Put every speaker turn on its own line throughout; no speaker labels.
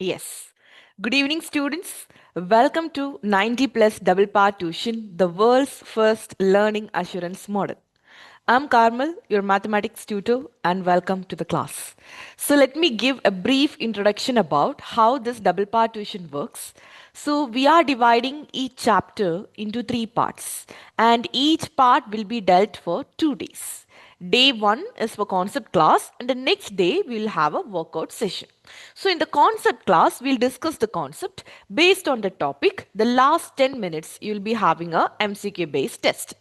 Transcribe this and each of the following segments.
Yes. Good evening, students. Welcome to 90 plus double part tuition, the world's first learning assurance model. I'm Carmel, your mathematics tutor, and welcome to the class. So, let me give a brief introduction about how this double part tuition works. So, we are dividing each chapter into three parts, and each part will be dealt for 2 days. Day one is for concept class, and the next day we will have a workout session. So, in the concept class, we'll discuss the concept based on the topic. The last 10 minutes, you'll be having a MCQ based test.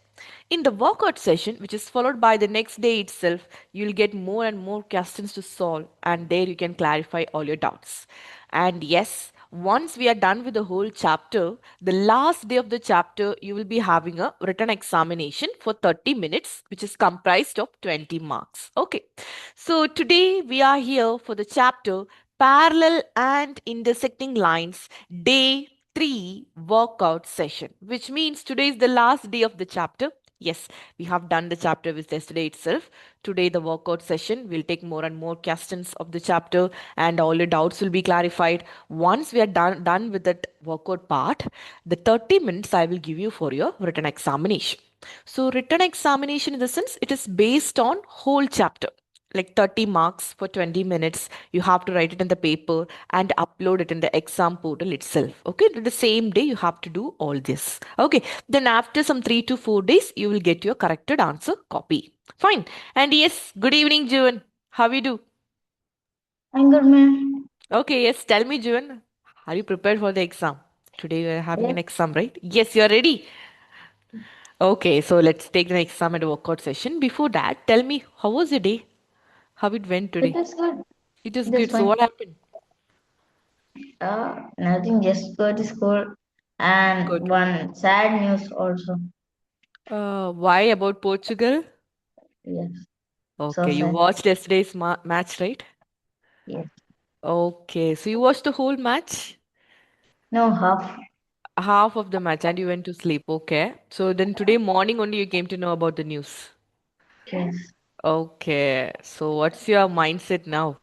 In the workout session, which is followed by the next day itself, you'll get more and more questions to solve, and there you can clarify all your doubts. And yes, once we are done with the whole chapter, the last day of the chapter, you will be having a written examination for 30 minutes, which is comprised of 20 marks. Okay, so today we are here for the chapter Parallel and Intersecting Lines, Day 3 workout session, which means today is the last day of the chapter. Yes, we have done the chapter with yesterday itself. Today, the workout session will take more and more questions of the chapter, and all your doubts will be clarified. Once we are done with that workout part, the 30 minutes I will give you for your written examination. So, written examination in the sense it is based on whole chapter, like 30 marks for 20 minutes. You have to write it in the paper and upload it in the exam portal itself. Okay, the same day you have to do all this. Okay, then after some 3 to 4 days you will get your corrected answer copy. Fine. And yes, good evening, Juan. How you do?
I'm good, ma'am.
Okay, yes, tell me, Juan, are you prepared for the exam? Today we are having
Yes,
an exam, right? Yes, you are ready. Okay, so let's take the exam and workout session. Before that, tell me, how was your day? How it went
it
today?
is good.
It is
It is
good. So
fine.
what happened?
Nothing, just go to school. And
Good.
one sad news also.
Why about Portugal?
Yes, so
Okay, you
sad.
watched yesterday's match, right?
Yes.
Okay, so you watched the whole match?
No, half.
Half of the match and you went to sleep. Okay. So then today morning only you came to know about the news.
Yes.
Okay. So what's your mindset now?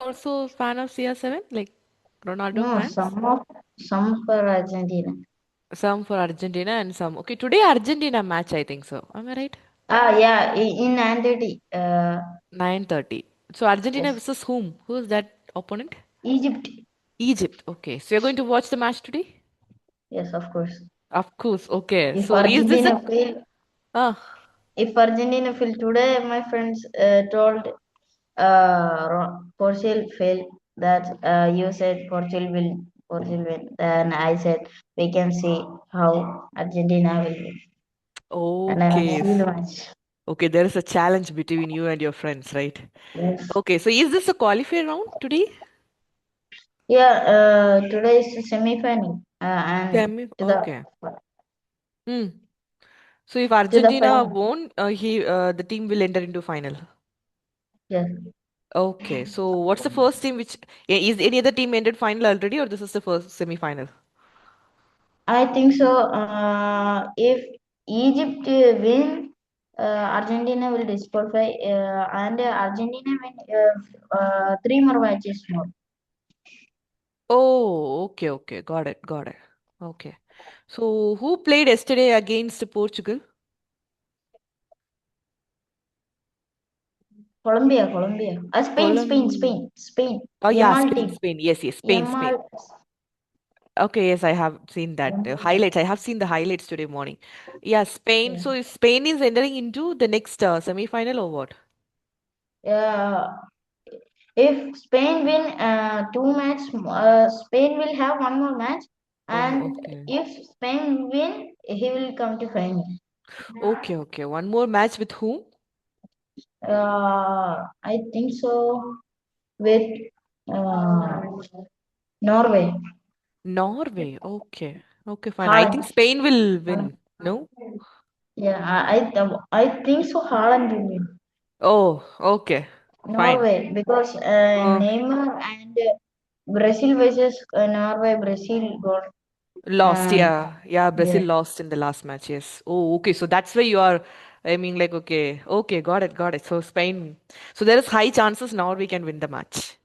Also fan of CR7, like Ronaldo
No,
fans?
some for Argentina.
Some for Argentina and some. Okay, today Argentina match, I think so. Am I right?
Yeah, in Anthony.
9:30. So Argentina
Yes.
versus whom? Who's that opponent?
Egypt.
Egypt. Okay. So you're going to watch the match today?
Yes, of course.
Of course. Okay.
If
So is this a
Argentina fail,
ah?
if Argentina fail today, my friends told Portugal failed. That you said Portugal win. Then I said we can see how Argentina will win, and I have
Okay.
seen the match.
Okay, there is a challenge between you and your friends, right?
Yes.
Okay, so is this a qualifier round today?
Yeah. Today is the semi-final, and
Semi.
to the
Okay. Hmm. So if
to the
Argentina
final.
won, the team will enter into final.
Yes.
Okay. So what's the first team which is any other team entered final already, or this is the first semi-final?
I think so. If Egypt win, Argentina will disqualify, and Argentina win three more matches more.
Oh, okay, okay. Got it, got it. Okay. So who played yesterday against Portugal?
Colombia.
Colombia.
Spain.
Oh yeah,
Yamal
Spain,
team.
Spain. Yes, yes, Spain, Spain.
Yamal.
Okay, yes, I have seen that highlights. I have seen the highlights today morning. Yeah, Spain.
Yeah.
So if Spain is entering into the next semi-final or what?
Yeah. If Spain win two match, Spain will have one more match,
Oh,
and
okay.
if Spain win, he will come to final.
Okay, okay. One more match with whom?
I think so with uh, Norway.
Norway. Okay. Okay, fine. I think
Holland.
Spain will
Uh,
win. No?
yeah, I think so. Holland will win.
Oh, okay. Fine.
Norway, because
Uh,
Neymar and Brazil versus Norway, Brazil got
Lost,
uh,
yeah. Yeah, Brazil
yeah.
lost in the last match, yes. Oh, okay. So that's why you are, I mean, like, okay. Okay, got it, got it. So Spain. So there is high chances now we can win the match.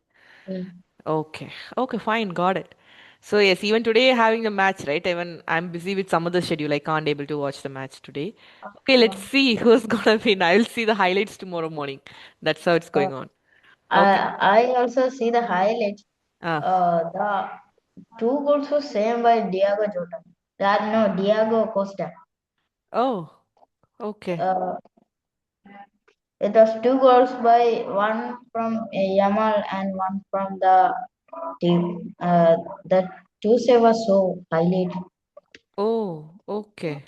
Yeah.
Okay. Okay, fine, got it. So yes, even today having the match, right? Even I'm busy with some other schedule. I can't able to watch the match today. Okay, let's see who's gonna win. I'll see the highlights tomorrow morning. That's how it's
Uh,
going on. Okay.
I also see the highlights.
Ah.
The two goals were same by Diego Jota. That no, Diego Costa.
Oh, okay.
Uh, it was two goals by one from Yamal and one from the team. The two save was so highlight.
Oh, okay.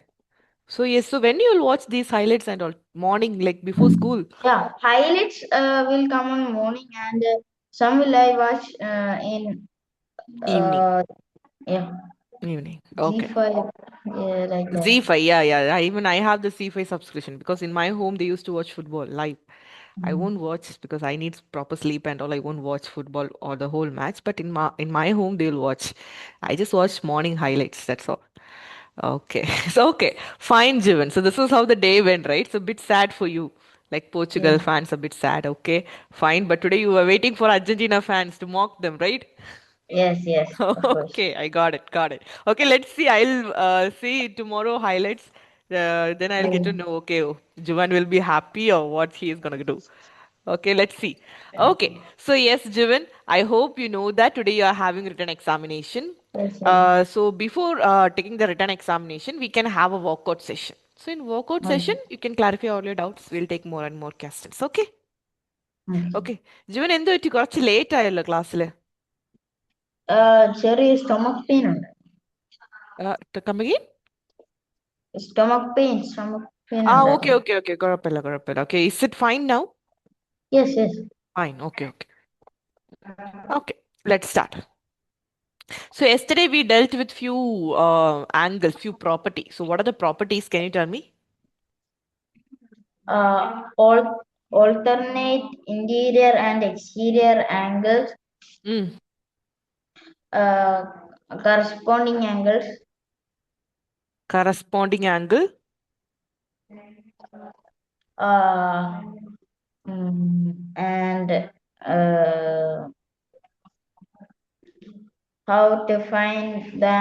So yes, so when you'll watch these highlights and all morning, like before school,
Yeah, highlights will come on morning and some will I watch in
evening,
uh, yeah,
evening. Okay.
G5, yeah, like that.
Z5, yeah, yeah. Even I have the C5 subscription because in my home they used to watch football live. I
Mm.
won't watch because I need proper sleep and all. I won't watch football or the whole match. But in my home they'll watch. I just watch morning highlights. That's all. Okay. So okay. Fine, Jivan. So this is how the day went, right? It's a bit sad for you. Like Portugal
Yeah.
fans a bit sad. Okay. Fine. But today you were waiting for Argentina fans to mock them, right?
Yes, yes, of course.
Okay, I got it, got it. Okay, let's see. I'll see tomorrow highlights. Then I'll get to
Mm.
know. Okay, oh, Juvan will be happy or what he is gonna do. Okay, let's see. Okay, so yes, Jivan, I hope you know that today you are having written examination.
Yes, yes.
So before taking the written examination, we can have a walkout session. So in walkout session,
Mm.
you can clarify all your doubts. We'll take more and more questions. Okay,
Mm.
okay. Jivan, എന്ത് പറ്റി കുറച്ച് late ആയല്ലോ ക്ലാസ്സിൽ
ചെറിയ stomach pain ഉണ്ട്.
come again?
Stomach pain
Ah, okay,
ഉണ്ടായിരുന്നു.
okay, okay. കുഴപ്പമില്ല, കുഴപ്പമില്ല. Okay, is it fine now?
Yes, yes.
Fine. Okay, okay. Okay, let's start. So yesterday we dealt with few angles, few properties. So what are the properties? Can you tell me?
Alternate interior and exterior angles,
Mm.
uh, corresponding angles,
Corresponding angle.
uh, and how to find the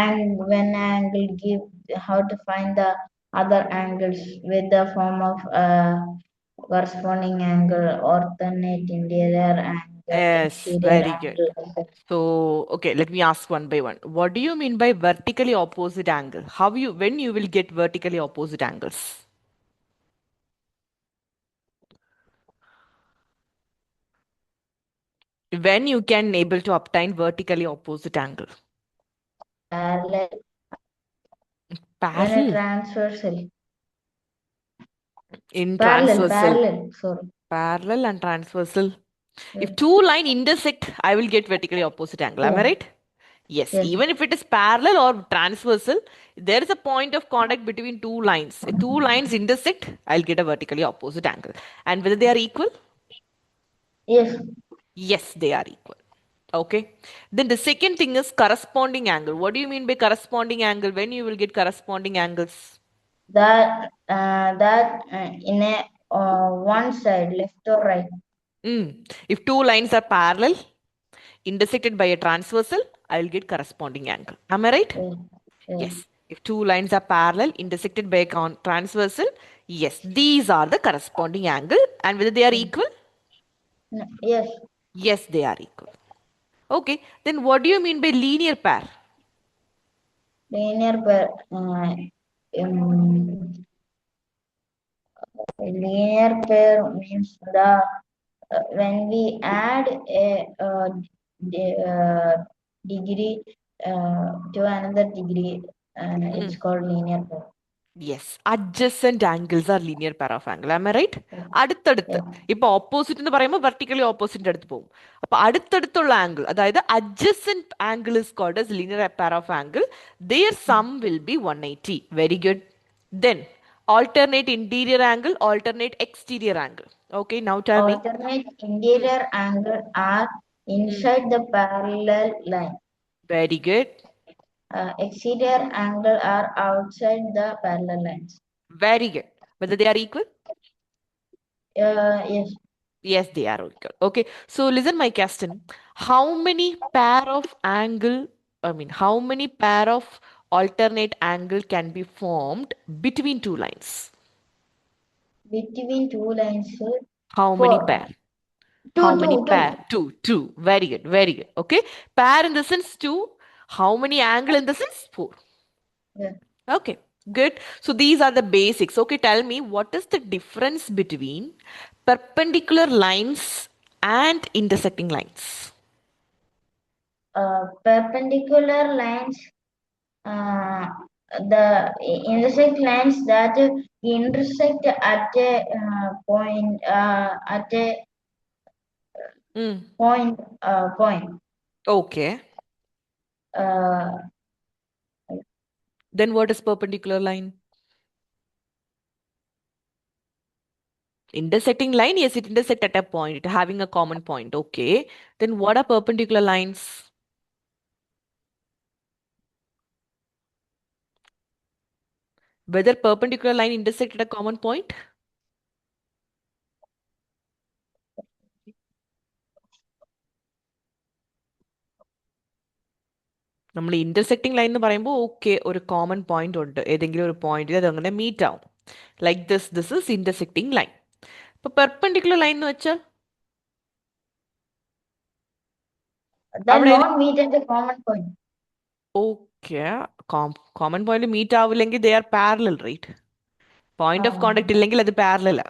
and when angle give how to find the other angles with the form of corresponding angle, alternate interior angle,
Yes,
exterior
very good.
angle.
So, okay, let me ask one by one. What do you mean by vertically opposite angle? How you when you will get vertically opposite angles? When you can able to obtain vertically opposite angle?
Parallel when a
Parallel.
transversal
In
parallel
transversal.
parallel sorry.
Parallel and transversal. If
Yes,
two line intersect, I will get vertically opposite angle. Am I
yeah,
right? Yes.
yes,
Even if it is parallel or transversal, there is a point of contact between two lines. If two lines intersect, I'll get a vertically opposite angle. And whether they are equal?
yes.
Yes, they are equal. Okay. Then the second thing is corresponding angle. What do you mean by corresponding angle? When you will get corresponding angles?
That in a one side left or right.
If two lines are parallel, intersected by a transversal, I will get corresponding angle. Am I right?
Yeah, yeah.
Yes. If two lines are parallel, intersected by a transversal, yes, these are the corresponding angle. And whether they are equal?
No, yes,
Yes, they are equal. Okay. Then what do you mean by linear pair?
linear pair. Um, Linear pair means the when we add a degree to another degree, it's
Mm.
called linear pair.
Yes, adjacent angles are linear pair of angle. Am I right?
Yeah,
അടുത്തടുത്ത്
yeah.
ഇപ്പൊ opposite എന്ന് പറയുമ്പോൾ vertically opposite അടുത്ത് പോകും അപ്പൊ അടുത്തടുത്തുള്ള angle അതായത് adjacent angle is called as linear pair of angle. Their sum will be 180. Very good. Then Alternate interior angle, alternate exterior angle. Okay, now tell me.
Alternate interior angle are
Mm,
inside the parallel line.
very good.
Exterior angle are outside the parallel lines.
Very good. Whether they are equal?
Yes.
Yes, they are equal. Okay, so listen my question. How many pair of angle, how many pair of alternate angle can be formed between two lines?
Between two lines,
How many pair?
four.
How
Two,
many
two,
pair?
two.
Two, two. Very good, very good. Okay, pair in the sense two. How many angle in the sense four?
Yeah.
Okay, good. So these are the basics. Okay, tell me what is the difference between perpendicular lines and intersecting lines?
Perpendicular lines, uh, the intersect lines that intersect at a point,
Mm.
point.
Okay.
Uh,
Then what is perpendicular line? Intersecting line, yes, it intersect at a point, it having a common point. Okay. Then what are perpendicular lines? Whether perpendicular line intersect at a common point? നമ്മൾ intersecting line എന്ന് പറയുമ്പോൾ okay ഒരു common point ഉണ്ട് ഏതെങ്കിലും ഒരു പോയിന്റിൽ അത് അങ്ങനെ മീറ്റ് ആവും like this is intersecting line ഇപ്പൊ പെർപെൻഡിക്കുലർ ലൈൻ എന്ന് വെച്ചാൽ
that
അവിടെ
not meet at the common point.
Okay common point meet ആവില്ലെങ്കിൽ they are parallel right point of
Uh,
contact ഇല്ലെങ്കിൽ അത് പാരലല്ല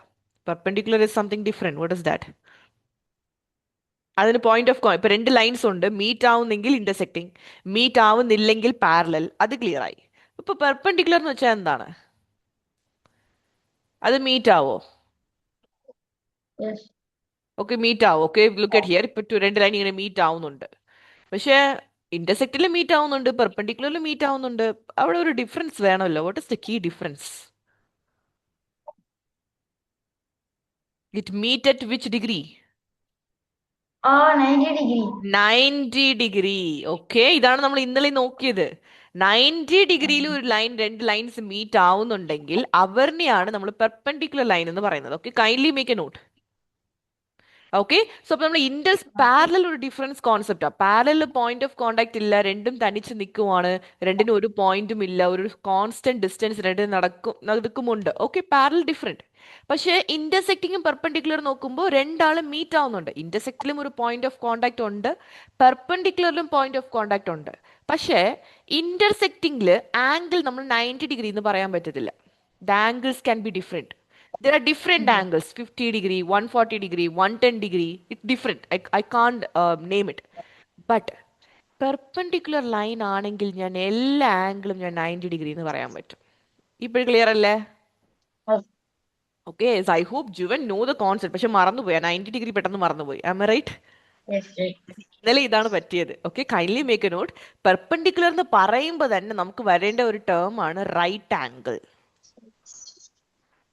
perpendicular is something different what is that അതിന് point of ഇപ്പൊ രണ്ട് ലൈൻസ് ഉണ്ട് മീറ്റ് ആവുന്നെങ്കിൽ ഇന്റർസെക്ടിങ് മീറ്റ് ആവുന്നില്ലെങ്കിൽ പാരലൽ അത് ക്ലിയർ ആയി ഇപ്പൊ പെർപെൻഡിക്കുലർ എന്ന് വെച്ചാൽ എന്താണ് അത് മീറ്റ് ആവോ
yes.
ഓക്കെ മീറ്റ് ആവും ഓക്കെ ലുക്ക് അറ്റ് ഹിയർ ഇപ്പൊ രണ്ട് ലൈൻ ഇങ്ങനെ മീറ്റ് ആവുന്നുണ്ട് പക്ഷേ ഇന്റർസെക്റ്റിൽ മീറ്റ് ആവുന്നുണ്ട് പെർപെൻഡിക്കുലറിൽ മീറ്റ് ആവുന്നുണ്ട് അവിടെ ഒരു ഡിഫറൻസ് വേണമല്ലോ what is the key difference it meet at which degree
90 degree.
90 degree okay ഇതാണ് നമ്മൾ ഇന്നലെ നോക്കിയത് 90 ഡിഗ്രിയിൽ ഒരു ലൈൻ രണ്ട് ലൈൻസ് മീറ്റ് ആവുന്നുണ്ടെങ്കിൽ അവരിനെയാണ് നമ്മൾ പെർപെൻഡിക്കുലർ ലൈൻ എന്ന് പറയുന്നത് okay kindly make a note okay so അപ്പൊ നമ്മൾ പാരലൽ ഒരു ഡിഫറൻസ് കോൺസെപ്റ്റാ പാരലൽ പോയിന്റ് ഓഫ് കോണ്ടാക്ട് ഇല്ല രണ്ടും തനിച്ച് നിൽക്കുവാണ് രണ്ടിനും ഒരു പോയിന്റും ഇല്ല ഒരു കോൺസ്റ്റന്റ് ഡിസ്റ്റൻസ് രണ്ടും നടക്കുമുണ്ട് ഓക്കെ പാരലൽ ഡിഫറെന്റ് പക്ഷേ ഇന്റർസെക്റ്റിങ്ങും പെർപെൻഡിക്കുലർ നോക്കുമ്പോൾ രണ്ടാളും മീറ്റ് ആവുന്നുണ്ട് ഇന്റർസെക്റ്റിലും ഒരു പോയിന്റ് ഓഫ് കോണ്ടാക്ട് ഉണ്ട് പെർപെൻഡിക്കുലറിലും പോയിന്റ് ഓഫ് കോണ്ടാക്ട് ഉണ്ട് പക്ഷേ ഇന്റർസെക്റ്റിംഗിൽ ആംഗിൾ നമ്മൾ 90 ഡിഗ്രി എന്ന് പറയാൻ പറ്റത്തില്ല the angles can be different there are different angles 50 degree 140 degree 110 degree it's different I can't name it but perpendicular line ആണെങ്കിൽ ഞാൻ എല്ലാ ആംഗിളും ഞാൻ 90 ഡിഗ്രി എന്ന് പറയാൻ പറ്റും ഇപ്പോഴും ക്ലിയർ അല്ലേ
Yes,
okay I hope Jivan know the concept പക്ഷെ മറന്നുപോയി 90 ഡിഗ്രി പെട്ടെന്ന് മറന്നുപോയി am I right
yes, yes.
ഇന്നലെ ഇതാണ് പറ്റിയത് okay kindly make a note perpendicular എന്ന് പറയുമ്പോൾ തന്നെ നമുക്ക് വരേണ്ട ഒരു ടേം ആണ് right angle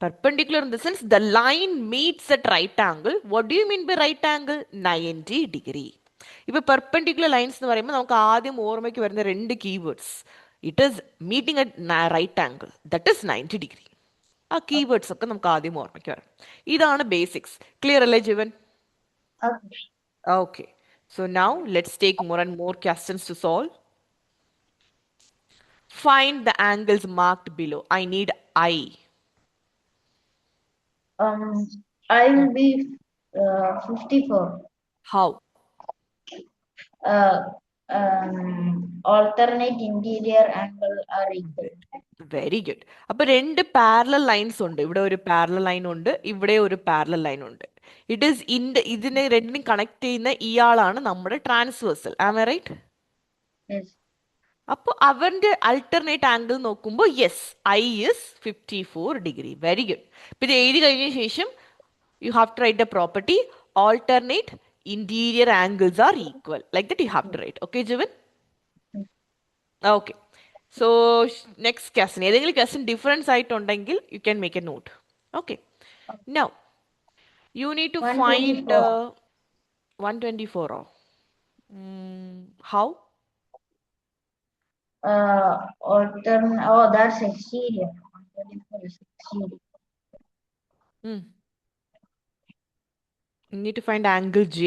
perpendicular in the sense the line meets at right angle what do you mean by right angle 90 degree ഇപ്പൊ പെർപെൻഡിക്കുലർ ലൈൻസ് എന്ന് പറയുമ്പോൾ നമുക്ക് ആദ്യം ഓർമ്മയ്ക്ക് വരുന്ന രണ്ട് keywords it is meeting at right angle that is 90 degree ആ keywords ഒക്കെ നമുക്ക് ആദ്യം ഓർമ്മയ്ക്ക് വരണം ഇതാണ് ബേസിക്സ് ക്ലിയർ അല്ലേ Jivan
Okay.
Okay so now let's take more and more questions to solve find the angles marked below I need I
I will be 54.
How
Uh, Alternate interior angle are equal.
Very good അപ്പൊ രണ്ട് parallel lines ഉണ്ട് ഇവിടെ ഒരു parallel line ഉണ്ട് ഇവിടെ ഒരു parallel line ഉണ്ട് it is ഇതിനെ രണ്ടിനും കണക്ട് ചെയ്യുന്ന ഇയാളാണ് നമ്മുടെ transversal am I right
Yes.
അപ്പോൾ അവന്റെ അൾട്ടർനേറ്റ് ആംഗിൾ നോക്കുമ്പോൾ yes I is 54 degree very good ഇപ്പൊ ഇത് എഴുതി കഴിഞ്ഞ ശേഷം you have to write a property alternate interior angles are equal like that you have to write okay Jivan okay so next question ഏതെങ്കിലും question difference ആയിട്ടുണ്ടെങ്കിൽ you can make a note. Okay, now you need to find
124.
124. How?
Oh, that's exterior. 124 is exterior.
You need to find angle J.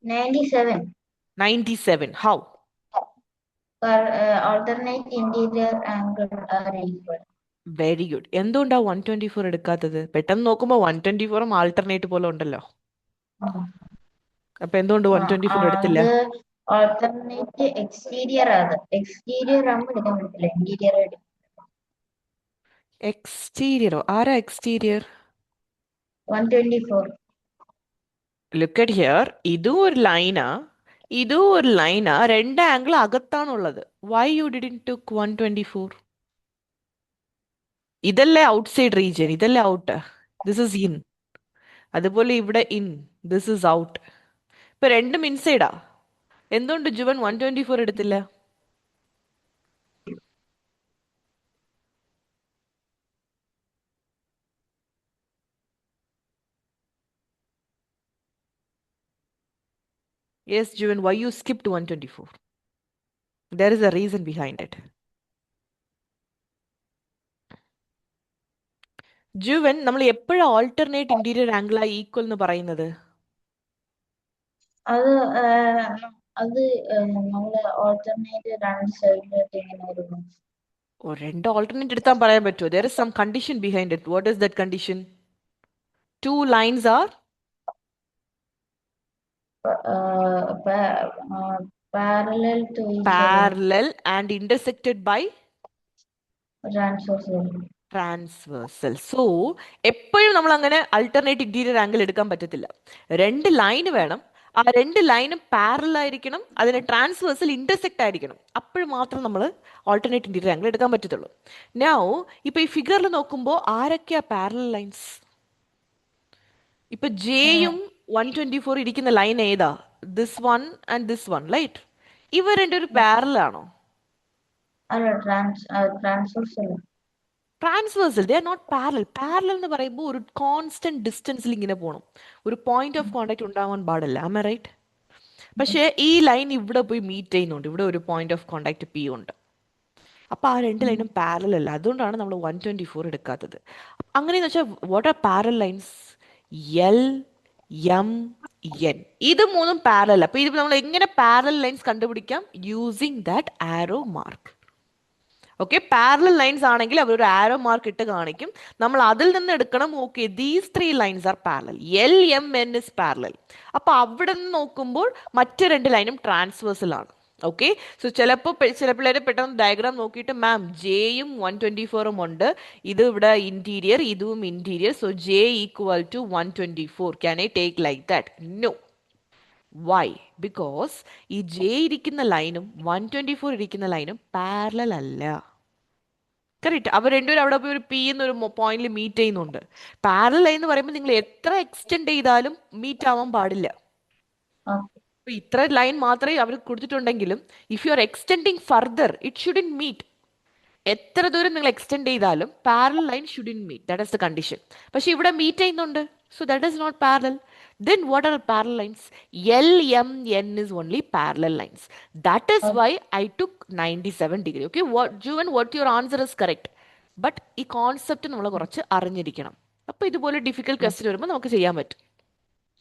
97.
97. How?
Alternate interior angle are equal.
Very good. എന്തുകൊണ്ടാ 124 എടുക്കാത്തത്? പെട്ടെന്ന് നോക്കുമ്പോൾ 124ഉം alternate പോലെ ഉണ്ടല്ലോ. അപ്പൊ എന്തുകൊണ്ട് 124 എടുത്തില്ല?
അത് alternate exterior ആണ്. Exterior ആകുമ്പോൾ എടുക്കാൻ പറ്റില്ല. Interior ആയിട്ട്.
എക്സ്റ്റീരിയറോ? ആരാ എക്സ്റ്റീരിയർ?
124.
Look at here. ഇതും ഒരു ലൈനാ, ഇതും ഒരു ലൈനാ. രണ്ട് ആംഗിൾ അകത്താണുള്ളത്. Why you didn't took 124? ഇതല്ലേ ഔട്ട്സൈഡ് റീജിയൻ, ഇതല്ലേ ഔട്ട്. This is in. അതുപോലെ ഇവിടെ ഇൻ, ദിസ് ഇസ് ഔട്ട്. ഇപ്പൊ രണ്ടും ഇൻസൈഡാ. എന്തുകൊണ്ട് ജുവൻ 124 എടുത്തില്ല? Yes, Juven, why you skipped 124? There is a reason behind it. Juan, നമ്മൾ എപ്പോഴാണ് ഓൾട്ടർനേറ്റ് ഇന്റീരിയർ ആംഗിൾ ഈക്വൽ എന്ന് പറയുന്നത്?
അത് നമ്മള് ഓൾട്ടർനേറ്റ് രണ്ട് സൈഡിലോട്ട് ഇങ്ങനെ വരുന്നു.
ഓ, രണ്ട് ഓൾട്ടർനേറ്റ് എടുത്താൽ പറയാൻ പറ്റുമോ? There is some condition behind it. What is that condition? Two lines are
parallel to each other.
parallel and intersected by
Transversal.
Transversal. So എപ്പോഴും നമ്മൾ അങ്ങനെ അൾട്ടർനേറ്റ് ഇന്റീരിയർ ആംഗിൾ എടുക്കാൻ പറ്റത്തില്ല. രണ്ട് ലൈൻ വേണം. ആ രണ്ട് ലൈനും പാരലൽ ആയിരിക്കണം, അതിന് ട്രാൻസ്വേഴ്സൽ ഇന്റർസെക്റ്റ് ആയിരിക്കണം. അപ്പോഴും മാത്രം നമ്മൾ ഓൾട്ടർനേറ്റ് ഇന്റീരിയർ ആംഗിൾ എടുക്കാൻ പറ്റത്തുള്ളൂ. നൗ ഇപ്പൊ ഈ ഫിഗറിൽ നോക്കുമ്പോൾ ആരൊക്കെയാ പാരലൽ ലൈൻസ്? ഇപ്പൊ ജെയും 124 ഇരിക്കുന്ന ലൈൻ ഏതാ? This one and this one, right? ഇവ രണ്ടും ഒരു പാരലൽ ആണോ?
അല്ല, transversal.
Transversal, they are not parallel. Parallel എന്ന് പറയുമ്പോൾ ഒരു കോൺസ്റ്റന്റ് ഡിസ്റ്റൻസിൽ ഇങ്ങനെ പോകണം, ഒരു പോയിന്റ് ഓഫ് കോണ്ടാക്ട് ഉണ്ടാവാൻ പാടില്ല. Am I right? പക്ഷേ ഈ ലൈൻ ഇവിടെ പോയി മീറ്റ് ചെയ്യുന്നുണ്ട്, ഇവിടെ ഒരു പോയിന്റ് ഓഫ് കോണ്ടാക്ട് പി ഉണ്ട്. അപ്പൊ ആ രണ്ട് ലൈനും പാരലൽ അല്ല. അതുകൊണ്ടാണ് നമ്മൾ 124 എടുക്കാത്തത്. അങ്ങനെയെന്ന് വെച്ചാൽ what are parallel lines? L, M, N. ഇത് മൂന്നും പാരലൽ. അപ്പൊ ഇത് നമ്മൾ എങ്ങനെ പാരലൽ ലൈൻസ് കണ്ടുപിടിക്കാം? Using that arrow mark. Okay, parallel lines ആണെങ്കിൽ അവർ ഒരു ആരോ മാർക്ക് ഇട്ട് കാണിക്കും. നമ്മൾ അതിൽ നിന്ന് എടുക്കണം. Okay, these three lines are parallel. L, M, N is parallel. അപ്പൊ അവിടെ നിന്ന് നോക്കുമ്പോൾ മറ്റ് രണ്ട് ലൈനും ട്രാൻസ്വേഴ്സൽ ആണ്. ഓക്കെ, സോ ചിലപ്പോൾ ചില പിള്ളേർ പെട്ടെന്ന് ഡയഗ്രാം നോക്കിയിട്ട് മാം ജെയും 124ഉം ഉണ്ട്, ഇത് ഇവിടെ ഇന്റീരിയർ, ഇതും interior, so J equal to 124. Can I take like that? No. Why? Because ഈ ജെ ഇരിക്കുന്ന ലൈനും 124 ഇരിക്കുന്ന ലൈനും പാരലൽ അല്ല. കറക്റ്റ്. അവർ രണ്ടുപേരും അവിടെ പോയി ഒരു പി എന്നൊരു പോയിന്റിൽ മീറ്റ് ചെയ്യുന്നുണ്ട്. പാരലൽ ലൈൻ എന്ന് പറയുമ്പോൾ നിങ്ങൾ എത്ര എക്സ്റ്റെൻഡ് ചെയ്താലും മീറ്റ് ആവാൻ പാടില്ല. ഇപ്പൊ ഇത്ര ലൈൻ മാത്രമേ അവർ കൊടുത്തിട്ടുണ്ടെങ്കിലും if you are extending further it shouldn't meet. എത്ര ദൂരം നിങ്ങൾ എക്സ്റ്റെൻഡ് ചെയ്താലും parallel line shouldn't meet. That is the condition. പക്ഷെ ഇവിടെ മീറ്റ് ചെയ്യുന്നുണ്ട്, so that is not parallel. Then what are parallel lines? L, M, N is only parallel lines. That is why I took 97 degree. Okay, Juven, what your answer is correct. But ഈ concept നമ്മൾ കുറച്ച് അറിഞ്ഞിരിക്കണം. അപ്പോൾ ഇതുപോലെ difficult question വരുമ്പോൾ നമുക്ക് ചെയ്യാൻ പറ്റും.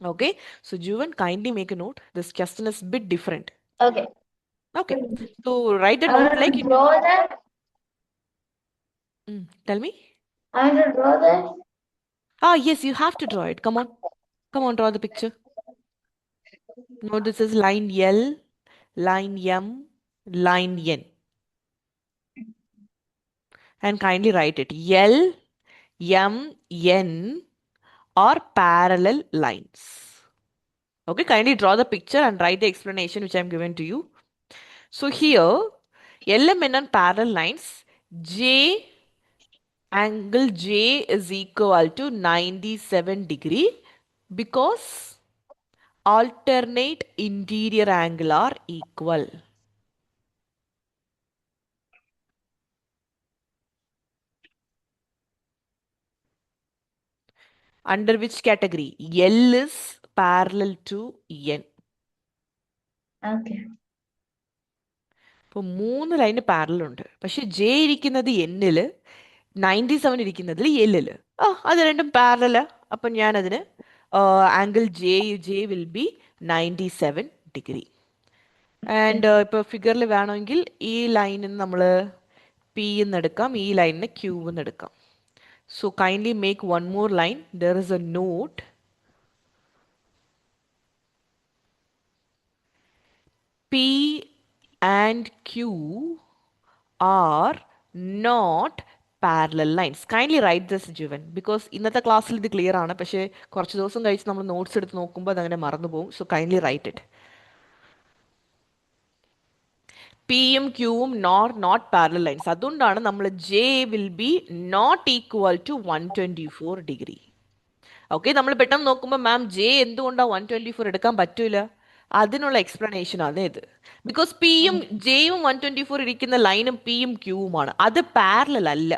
Okay, so Juven, kindly make a note. This question is bit different.
Okay.
Okay, so write the note like
draw that.
Tell me.
I will draw that.
Yes, you have to draw it. Come on. Come on, draw the picture. No, this is line L, line M, line N. And kindly write it. L, M, N are parallel lines. Okay, kindly draw the picture and write the explanation which I am given to you. So here, L, M, N are parallel lines. Angle J is equal to 97 degree because alternate interior angle are equal. Under which category? L is parallel to N.
Okay.
ഇപ്പോൾ 3 line parallel ഉണ്ട്, പക്ഷെ J ഇരിക്കുന്നത് എന്നില് 97 ഇരിക്കുന്നതിൽ എല്ലില്. അത് രണ്ടും parallel. അപ്പം ഞാനതിന് angle J will B 97 degree.
Okay.
And ഇപ്പോൾ ഫിഗറിൽ വേണമെങ്കിൽ ഈ ലൈനിന് നമ്മൾ പി എന്ന് എടുക്കാം, ഈ ലൈനിന് ക്യൂ എന്ന് എടുക്കാം. So kindly make one more line. There is a note. P and Q are not parallel lines. Kindly write this, Juven, because ഇന്നത്തെ ക്ലാസ്സിൽ ഇത് ക്ലിയർ ആണ്, പക്ഷേ കുറച്ച് ദിവസം കഴിച്ച് നമ്മൾ നോട്ട്സ് എടുത്ത് നോക്കുമ്പോൾ അതങ്ങനെ മറന്നു പോകും. So kindly write it. പിയും ക്യൂവും നോട്ട് പാരലൽ ലൈൻസ്. അതുകൊണ്ടാണ് നമ്മൾ J will be not equal to 124 degree. Okay, നമ്മൾ പെട്ടെന്ന് നോക്കുമ്പോൾ മാം ജെ എന്തുകൊണ്ടാണ് 124 എടുക്കാൻ പറ്റൂല, അതിനുള്ള എക്സ്പ്ലനേഷൻ ആണ് ഇത്. ബിക്കോസ് പിയും ജെയും 124 ഇരിക്കുന്ന ലൈനും പിയും ക്യൂവുമാണ്. അത് പാരലൽ അല്ല.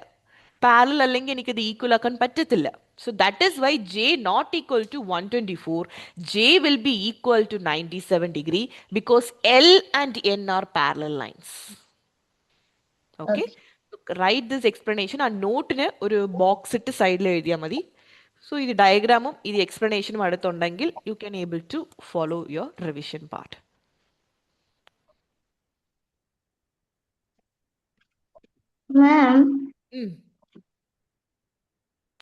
പാരലൽ അല്ലെങ്കിൽ എനിക്കത് ഈക്വൽ ആക്കാൻ പറ്റത്തില്ല. So that is why J not equal to 124. J will be equal to 97 degree because L and N are parallel lines. Okay,
Okay.
Write this explanation. ആ നോട്ടിന് ഒരു ബോക്സ് ഇട്ട് സൈഡിൽ എഴുതിയാൽ മതി. സോ ഇത് ഡയഗ്രാമും ഇത് എക്സ്പ്ലനേഷനും അടുത്തുണ്ടെങ്കിൽ you can able to follow your revision part.
Ma'am,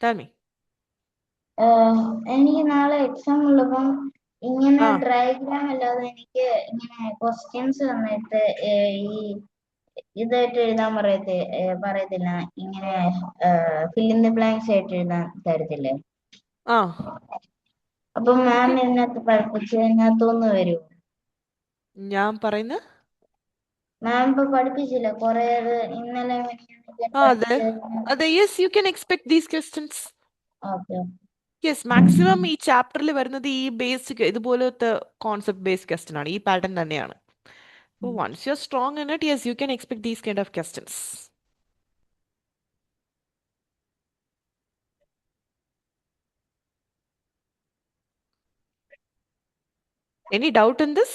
Tell me.
എനിക്ക് നാളെ എക്സാം ഉള്ളപ്പം ഇങ്ങനെ
ആ
ഡയഗ്രാം അല്ലാതെ എനിക്ക് ഇങ്ങനെ ക്വസ്റ്റ്യൻസ് തന്നിട്ട് ഈ ഇതായിട്ട് എഴുതാൻ പറയത്തില്ല, ഇങ്ങനെ ഫിൽ ഇൻ ദി ബ്ലാങ്ക്സ് ആയിട്ട് എഴുതാൻ തരത്തില്ലേ?
ആ
അപ്പൊ മാം
ഓക്കെ,
ഇതിനകത്ത് പഠിപ്പിച്ച് ഇതിനകത്തൊന്ന് വരൂ.
ഞാൻ പറയുന്ന
മാം ഇപ്പൊ പഠിപ്പിച്ചില്ല കൊറേ ഇന്നലെ
അതെ
പഠിപ്പിച്ചത്.
അതെ, yes, you can expect these questions.
Okay.
Yes, maximum ഈ ചാപ്റ്ററിൽ വരുന്നത് ഈ ബേസിക് ഇതുപോലത്തെ കോൺസെപ്റ്റ് ബേസ്ഡ് ക്വസ്റ്റ്യൻ ആണ്. ഈ പാറ്റേൺ തന്നെയാണ്. Once you are strong in it, yes, you can expect these kind of questions. Any doubt in this?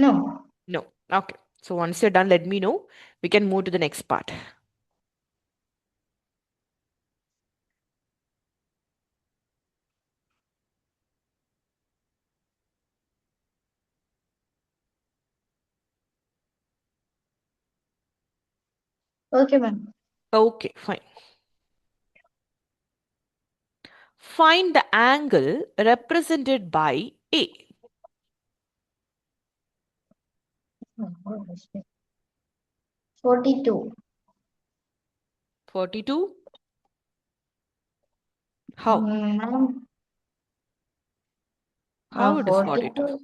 No.
No. Okay. So once you're done, let me know. We can move to the next part.
Okay ma'am.
Okay, fine. Find the angle represented by A.
42.
42. How?
Ma'am
How it is 42?
42.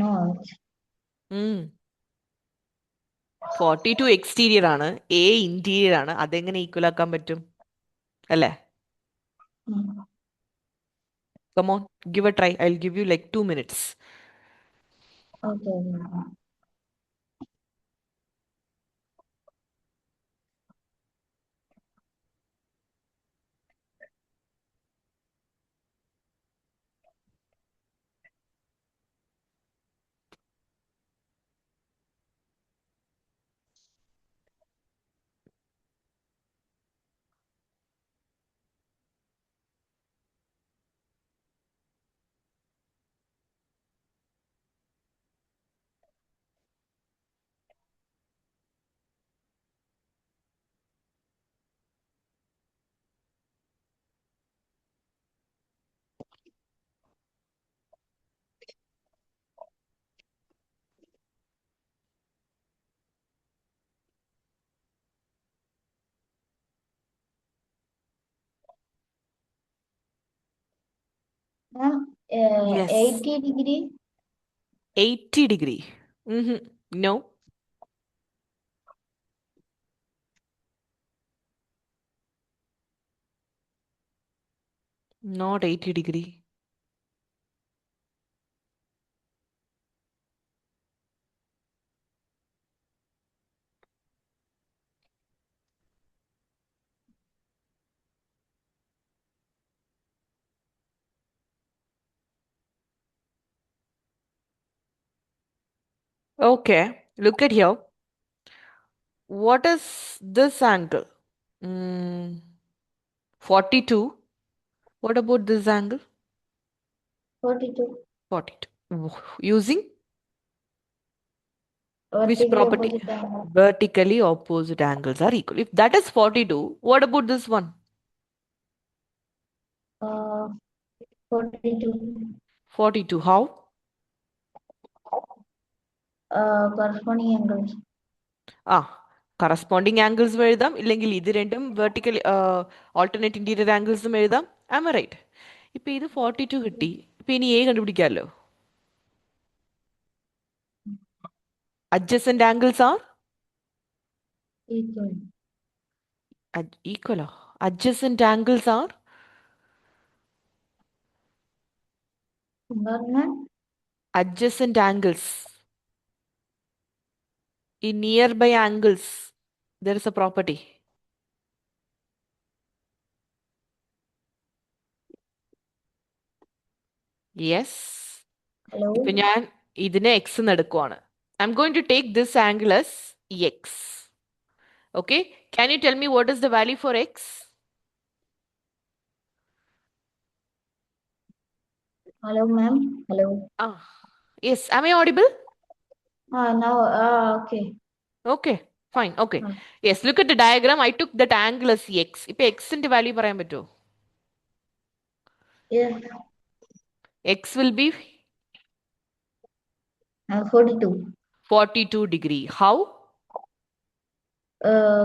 No.
42 exterior ആണ്, A interior ആണ്. അതെങ്ങനെ equal ആക്കാൻ പറ്റും അല്ലേ? Come on, give a try. I'll give you like 2 minutes.
Okay. Ma'am
Yes.
80 degree.
80 degree. No. Not 80 degree. Okay, look at here. What is this angle? Mm, 42. What about this angle?
42.
42. Using which
Vertically
property?
opposite angle.
Vertically opposite angles are equal. If that is 42, what about this one?
Uh, 42.
42. How?
Corresponding angles.
ആ corresponding ആംഗിൾസും എഴുതാം ഇല്ലെങ്കിൽ ഇത് രണ്ടും vertical alternate interior ആംഗിൾസും എഴുതാം am right ഇപ്പൊ ഇത് 42 കിട്ടി ഇപ്പൊ ഇനി എ കണ്ടുപിടിക്കാമല്ലോ അഡ്ജസന്റ് ആംഗിൾസ് ആർ
Equal.
ഈക്വലോ adjacent angles are
Environment.
adjacent angles in nearby angles there is a property yes
Hello.
ഇപ്പൊ ഞാൻ ഇതിനെ എക്സ് എന്ന് എടുക്കുവാണ് I'm going to take this angle as x okay can you tell me what is the value for x
Hello, ma'am. Hello.
ah yes am I audible
Now, okay.
okay fine okay
Ah,
yes look at the diagram I took that angle as x ഇപ്പൊ x ന്റെ value പറയാൻ പറ്റുമോ
yeah.
x will be
42.
42 degree how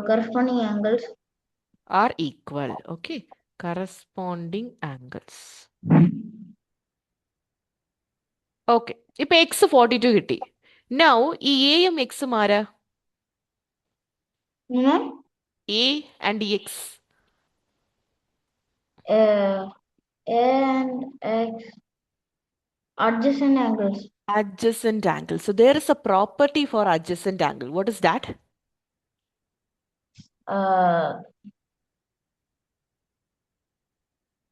Corresponding angles.
are equal okay corresponding angles okay ഇപ്പൊ x 42 കിട്ടി now ഈ a യും x ഉം ആരാ
Ma'am.
a and x
A and X. Adjacent angles.
adjacent angle so there is a property for adjacent angle what is that
Uh,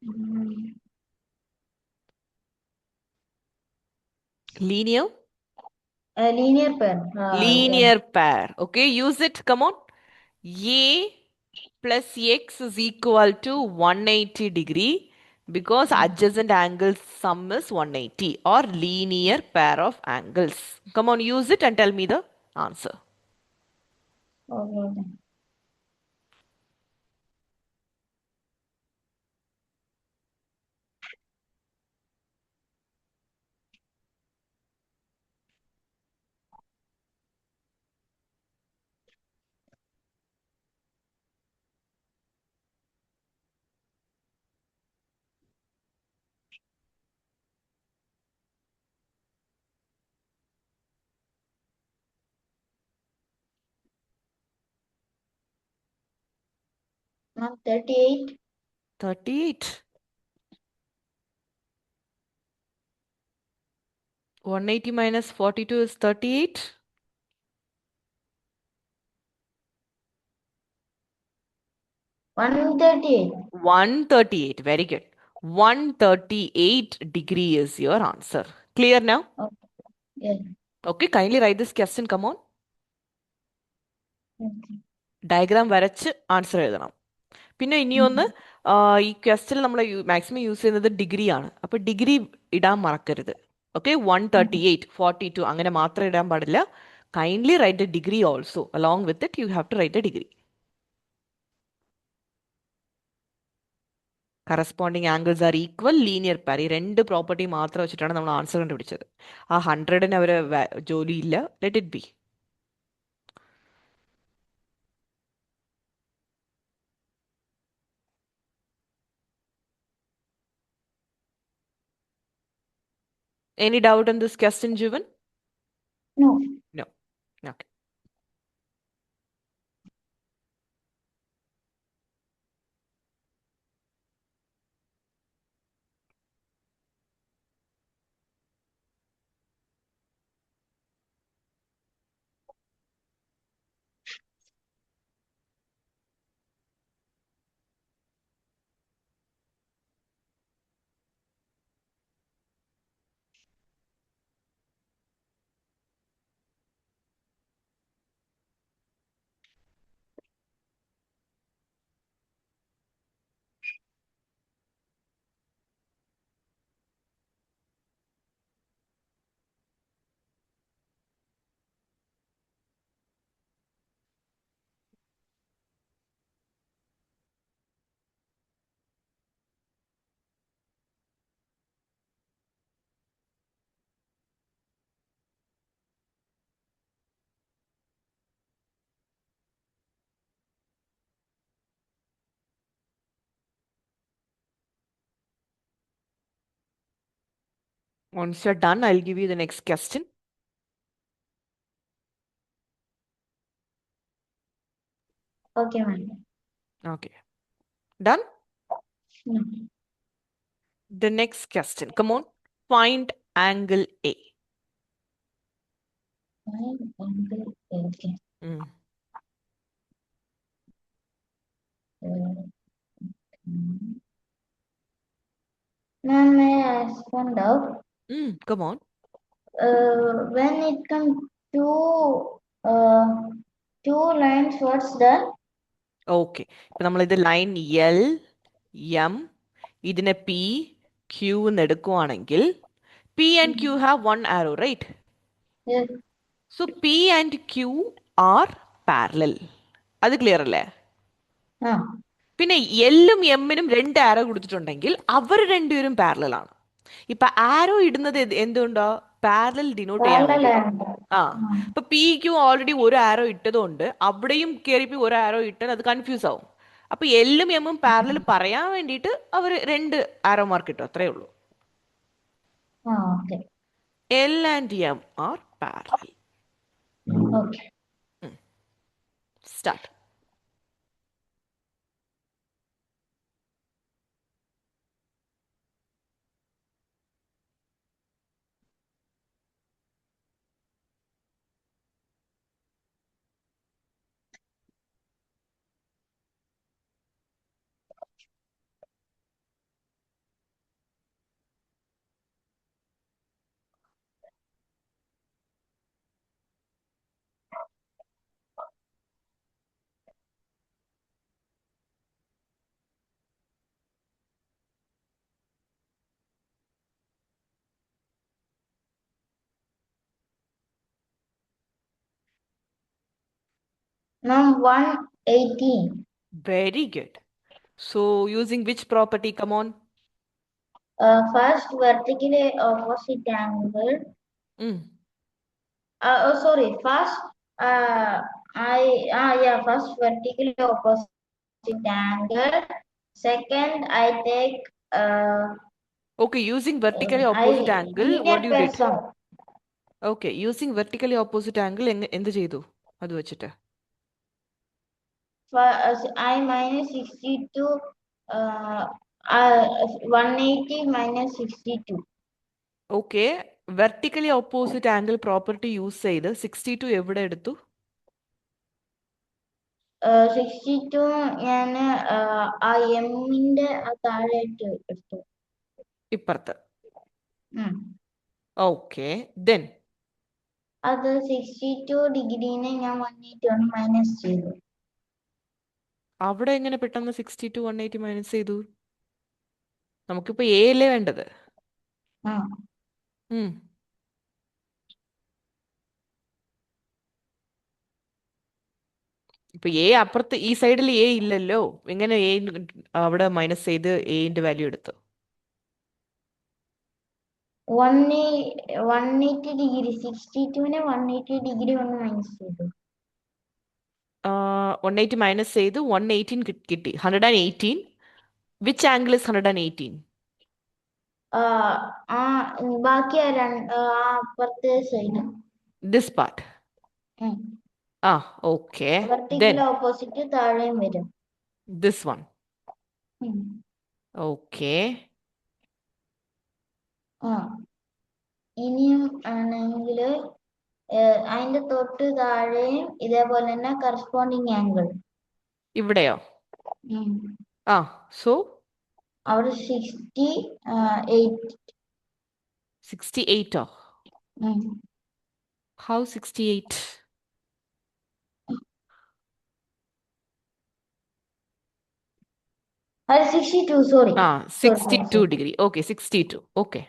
mm,
linear
a linear pair. Yeah.
linear pair okay use it come on a plus x is equal to 180 degree because adjacent angles sum is 180 or linear pair of angles come on use it and tell me the answer
Okay. Ma'am, 38.
38 180 minus 42 is 38
138.
138 very good 138 degree is your answer clear now
Okay. Yeah.
okay kindly write this question come on
Okay.
Diagram വരച്ച് answer എഴുതണം പിന്നെ ഇനിയൊന്ന് ഈ question നമ്മൾ maximum use ചെയ്യുന്നത് degree ആണ് അപ്പൊ degree ഇടാൻ മറക്കരുത് ഓക്കെ 138 42 അങ്ങനെ മാത്രം ഇടാൻ പാടില്ല kindly write a degree also along with it you have to write a degree corresponding angles are equal linear pair ഈ രണ്ട് പ്രോപ്പർട്ടി മാത്രം വെച്ചിട്ടാണ് നമ്മൾ ആൻസർ കണ്ടുപിടിച്ചത് ആ 100ന് അവർ ജോലിയില്ല let it be any doubt in this question Jivan
No.
No okay Once you're done, I'll give you the next question.
Okay, ma'am.
Okay. Done?
No.
The next question. Come on. Find angle A.
Find angle. Okay.
Mm.
Ma'am, may I ask one doubt?
Come on.
When it comes to two lines, what's that?
Okay ഇപ്പൊ നമ്മളിത് line L M ഇതിനെ P Q എന്ന് എടുക്കുവാണെങ്കിൽ P and Q have one arrow right
Yes.
So P and Q are parallel അത് clear അല്ലേ
Ah,
പിന്നെ എല്ലും എമ്മിനും രണ്ട് ആരോ കൊടുത്തിട്ടുണ്ടെങ്കിൽ അവർ രണ്ടുപേരും പാരലൽ ആണ് ഇപ്പൊ ആരോ ഇടുന്നത് എന്തുകൊണ്ടോ പാരലൽ ഡിനോട്ട് ചെയ്യാൻ
parallel
വേണ്ടിയിട്ടാണ്
and
ആ
ah,
ഇപ്പൊ പി ക്യൂ ഓൾറെഡി ഒരു ആരോ ഇട്ടതുകൊണ്ട് അവിടെയും കയറിപ്പി ഒരു ആരോ ഇട്ടാൽ അത് കൺഫ്യൂസ് ആവും അപ്പൊ എല്ലും എമ്മും പാരലൽ പറയാൻ വേണ്ടിയിട്ട് അവർ രണ്ട് ആരോ മാർക്ക് ഇട്ടു അത്രേ ഉള്ളൂ
okay.
L and M are parallel
Okay.
Start
Ma'am, 118.
Very good so using which property come on
First vertically opposite angle. Sorry. First, first vertically opposite angle. Second, I take
Okay, using vertically
I
opposite angle, what
linear
you did?
person.
Okay, using vertically opposite angle, എന്ത് ചെയ്തു അത് വെച്ചിട്ട്
I minus 62. Uh, 180 minus 62.
Okay vertically opposite angle property use ചെയ്ത് 62 എവിടെ എടുത്തു
62 ഞാൻ ആ എമ്മിന്റെ താഴെയായിട്ട് എടുത്തു
ഇപ്പുറത്ത് ഓക്കെ ദെൻ
അത് 62 ഡിഗ്രീനെ ഞാൻ 180 മൈനസ് ചെയ്തു
അവിടെ എങ്ങനെ പെട്ടെന്ന് 62 180 മൈനസ് ചെയ്തു നമുക്കിപ്പോ എ അല്ലേ വേണ്ടത് ഉം. ഇപ്പൊ എ അപ്പുറത്ത് ഈ സൈഡിൽ എ ഇല്ലല്ലോ എങ്ങനെ എ അവിടെ മൈനസ് ചെയ്ത് എന്റെ വാല്യൂ എടുത്തു
180 ഡിഗ്രി 62നെ 180 ഡിഗ്രി ഒന്ന് മൈനസ് ചെയ്തു
180 മൈനസ് ചെയ്ത് 118 കിട്ടി 118 വിച്ച് ആംഗിൾ ഇസ് 118
ബാക്കി അപ്പുറത്തെ സൈഡ്
ദിസ് പാർട്ട് ആ ഓക്കെ ദെൻ
വെർട്ടിക്കൽ ഓപ്പോസിറ്റ് താഴെയും വരും
ദിസ് വൺ ഓക്കെ
ഇനിയും ആണെങ്കിൽ അതിന്റെ തൊട്ട് താഴെയും ഇതേപോലെ തന്നെ കറസ്പോണ്ടിങ് ആംഗിൾ
ഇവിടെയോ ആ സോ
അവിടെ 68
68 ഹൗ 68
അത് 62 സോറി
ആ 62 ഡിഗ്രി ഓക്കെ 62 ഓക്കെ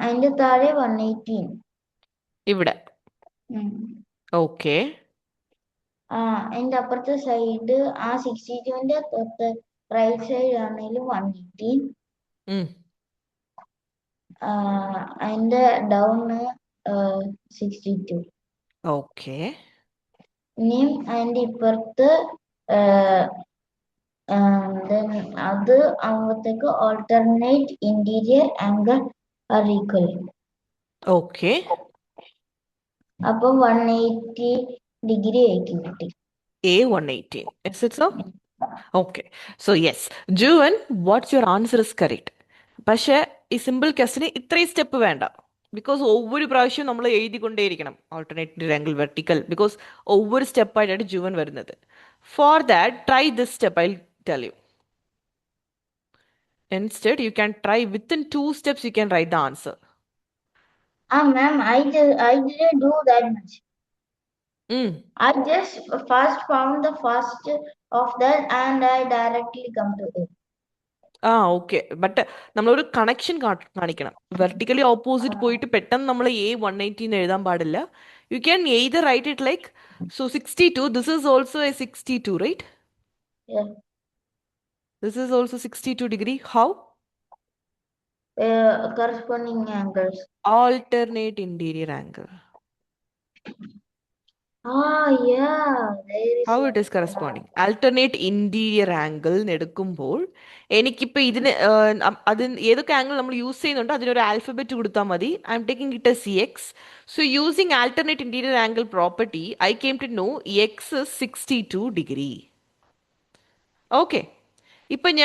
അതിന്റെ താഴെ 118
ഇവിടെ ഓക്കെ
അതിന്റെ അപ്പുറത്തെ സൈഡ് ആ 62ന്റെ തൊട്ട് റൈറ്റ് സൈഡ് ആണെങ്കിലും 118 അതിന്റെ ഡൗൺ 62
ഓക്കെ
ഇനിയും അതിന്റെ ഇപ്പുറത്ത് അത് ആകുമ്പോഴത്തേക്ക് alternate interior angle are equal.
Okay.
അപ്പം 180 ആയിരിക്കും കിട്ടി.
A118. Is it so? Okay. So yes, Juvan, what's your answer is correct. പക്ഷേ ഈ സിമ്പിൾ ക്വസ്റ്റിന് ഇത്രയും സ്റ്റെപ്പ് വേണ്ട. ബിക്കോസ് ഒவ்வொരു പ്രാവശ്യവും നമ്മൾ എഴുതിക്കൊണ്ടേയിരിക്കണം ആൾട്ടർനേറ്റ് ആംഗിൾ വെർട്ടിക്കൽ, ബിക്കോസ് ഒவ்வொരു സ്റ്റെപ്പായിട്ടാണ് ജുവൻ വരുന്നത്. For that try this step I tell you. Instead, you can try within 2 steps, you can write the answer.
Ma'am, I didn't do that much.
Mm.
I just first found the first of that and I directly come to it.
ആ okay. But നമ്മളൊരു connection കാണിക്കണം. Vertically opposite പോയിട്ട് പെട്ടെന്ന് നമ്മൾ A118 എഴുതാൻ പാടില്ല. You can either write it like so 62. This is also a 62, right?
Yeah.
This is also 62 degree. How?
Corresponding angles.
Alternate interior angle.
Yeah. There is
How it is corresponding? Alternate interior angle എടുക്കുമ്പോൾ എനിക്കിപ്പോൾ ഇതിന് അതിന് ഏതൊക്കെ angle നമ്മൾ use ചെയ്യുന്നുണ്ടോ അതിനൊരു alphabet കൊടുത്താൽ മതി. I am taking it S CX. So using alternate interior angle property, I came to know X is 62 degree. Okay. ഇപ്പം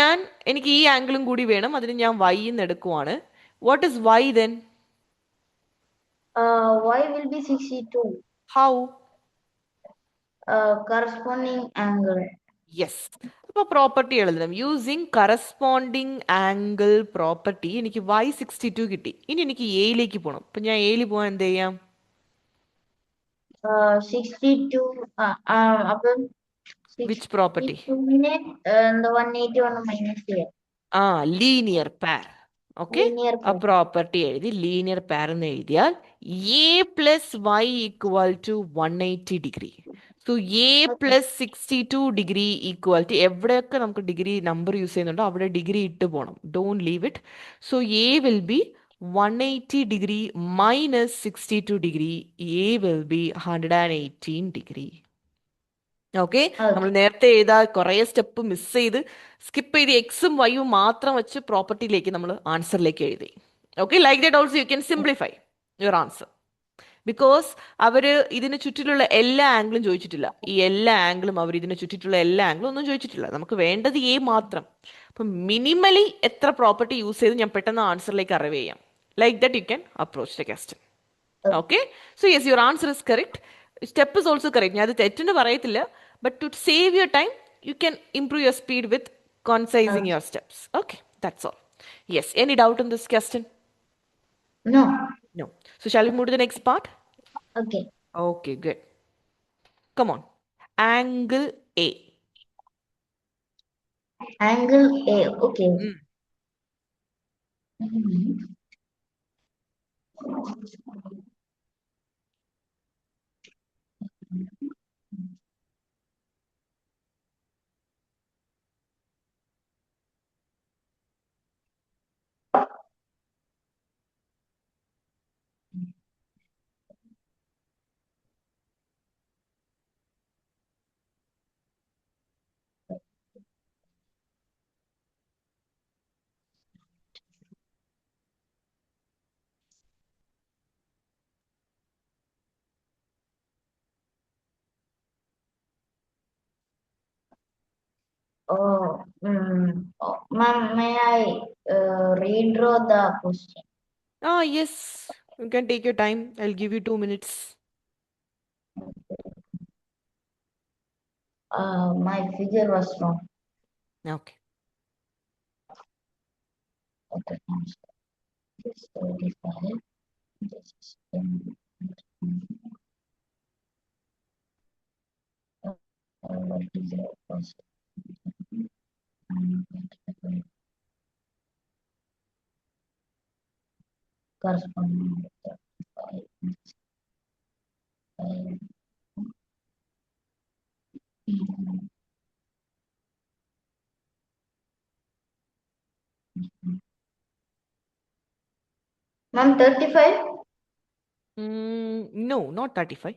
എനിക്ക് ഈ ആംഗിളും കൂടി വേണം. അതിന് ഞാൻ Y എന്ന് എടുക്കുവാണ്. What is Y then?
Y will be 62.
How?
Corresponding angle.
Yes. അപ്പോൾ പ്രോപ്പർട്ടി എഴുതണം. യൂസിങ് കറസ്പോണ്ടിങ് ആംഗിൾ പ്രോപ്പർട്ടി എനിക്ക് Y62 കിട്ടി. ഇനി എനിക്ക് എയിലേക്ക് പോകണം. അപ്പം ഞാൻ എയിൽ പോകാൻ എന്ത് ചെയ്യാം?
62. അപ്പം
വിച്ച് പ്രോപ്പർട്ടി?
62-നെ the 181 minus ചെയ്യാം.
Linear pair. Okay.
Linear
ah
pair.
Property എഴുതി ലീനിയർ പാർ എന്ന് എഴുതിയാൽ A+Y equal to 180 degree. So A+62 degree equal to എവിടെയൊക്കെ നമുക്ക് ഡിഗ്രി നമ്പർ യൂസ് ചെയ്യുന്നുണ്ടോ അവിടെ ഡിഗ്രി ഇട്ട് പോകണം. Don't leave it. So A will be 180 degree minus 62 degree. A will be 118 degree. Okay. നമ്മൾ നേരത്തെ എഴുതാ കുറേ സ്റ്റെപ്പ് മിസ് ചെയ്ത് സ്കിപ്പ് ചെയ്ത് എക്സും വൈയും മാത്രം വെച്ച് പ്രോപ്പർട്ടിയിലേക്ക് നമ്മൾ ആൻസറിലേക്ക് എഴുതി. Okay. Like that also you can simplify your answer. Because അവർ ഇതിന് ചുറ്റിലുള്ള എല്ലാ ആംഗിളും ചോദിച്ചിട്ടില്ല. ഈ എല്ലാ ആംഗിളും അവർ ഇതിന് ചുറ്റിട്ടുള്ള എല്ലാ ആംഗിളും ഒന്നും ചോദിച്ചിട്ടില്ല. നമുക്ക് വേണ്ടത് A മാത്രം. അപ്പം മിനിമലി എത്ര പ്രോപ്പർട്ടി യൂസ് ചെയ്ത് ഞാൻ പെട്ടെന്ന് ആൻസറിലേക്ക് അറിവ് ചെയ്യാം. Like that you can approach the question. Okay. So yes, your answer is correct. Step is also correct. ഞാൻ അത് തെറ്റെന്ന് പറയത്തില്ല. But to save your time you can improve your speed with concising your steps. Okay, that's all. Yes, any doubt in this question?
No.
No. So shall we move to the next part?
Okay.
Okay, good. Come on. Angle A.
Angle A. Okay. Ma'am, may I redraw the question?
Yes. You can take your time. I'll give you 2 minutes.
My figure was wrong.
Okay.
Okay. This 35. This is 10. What is the first? Corresponding with 35. Ma'am, 35?
No, not 35.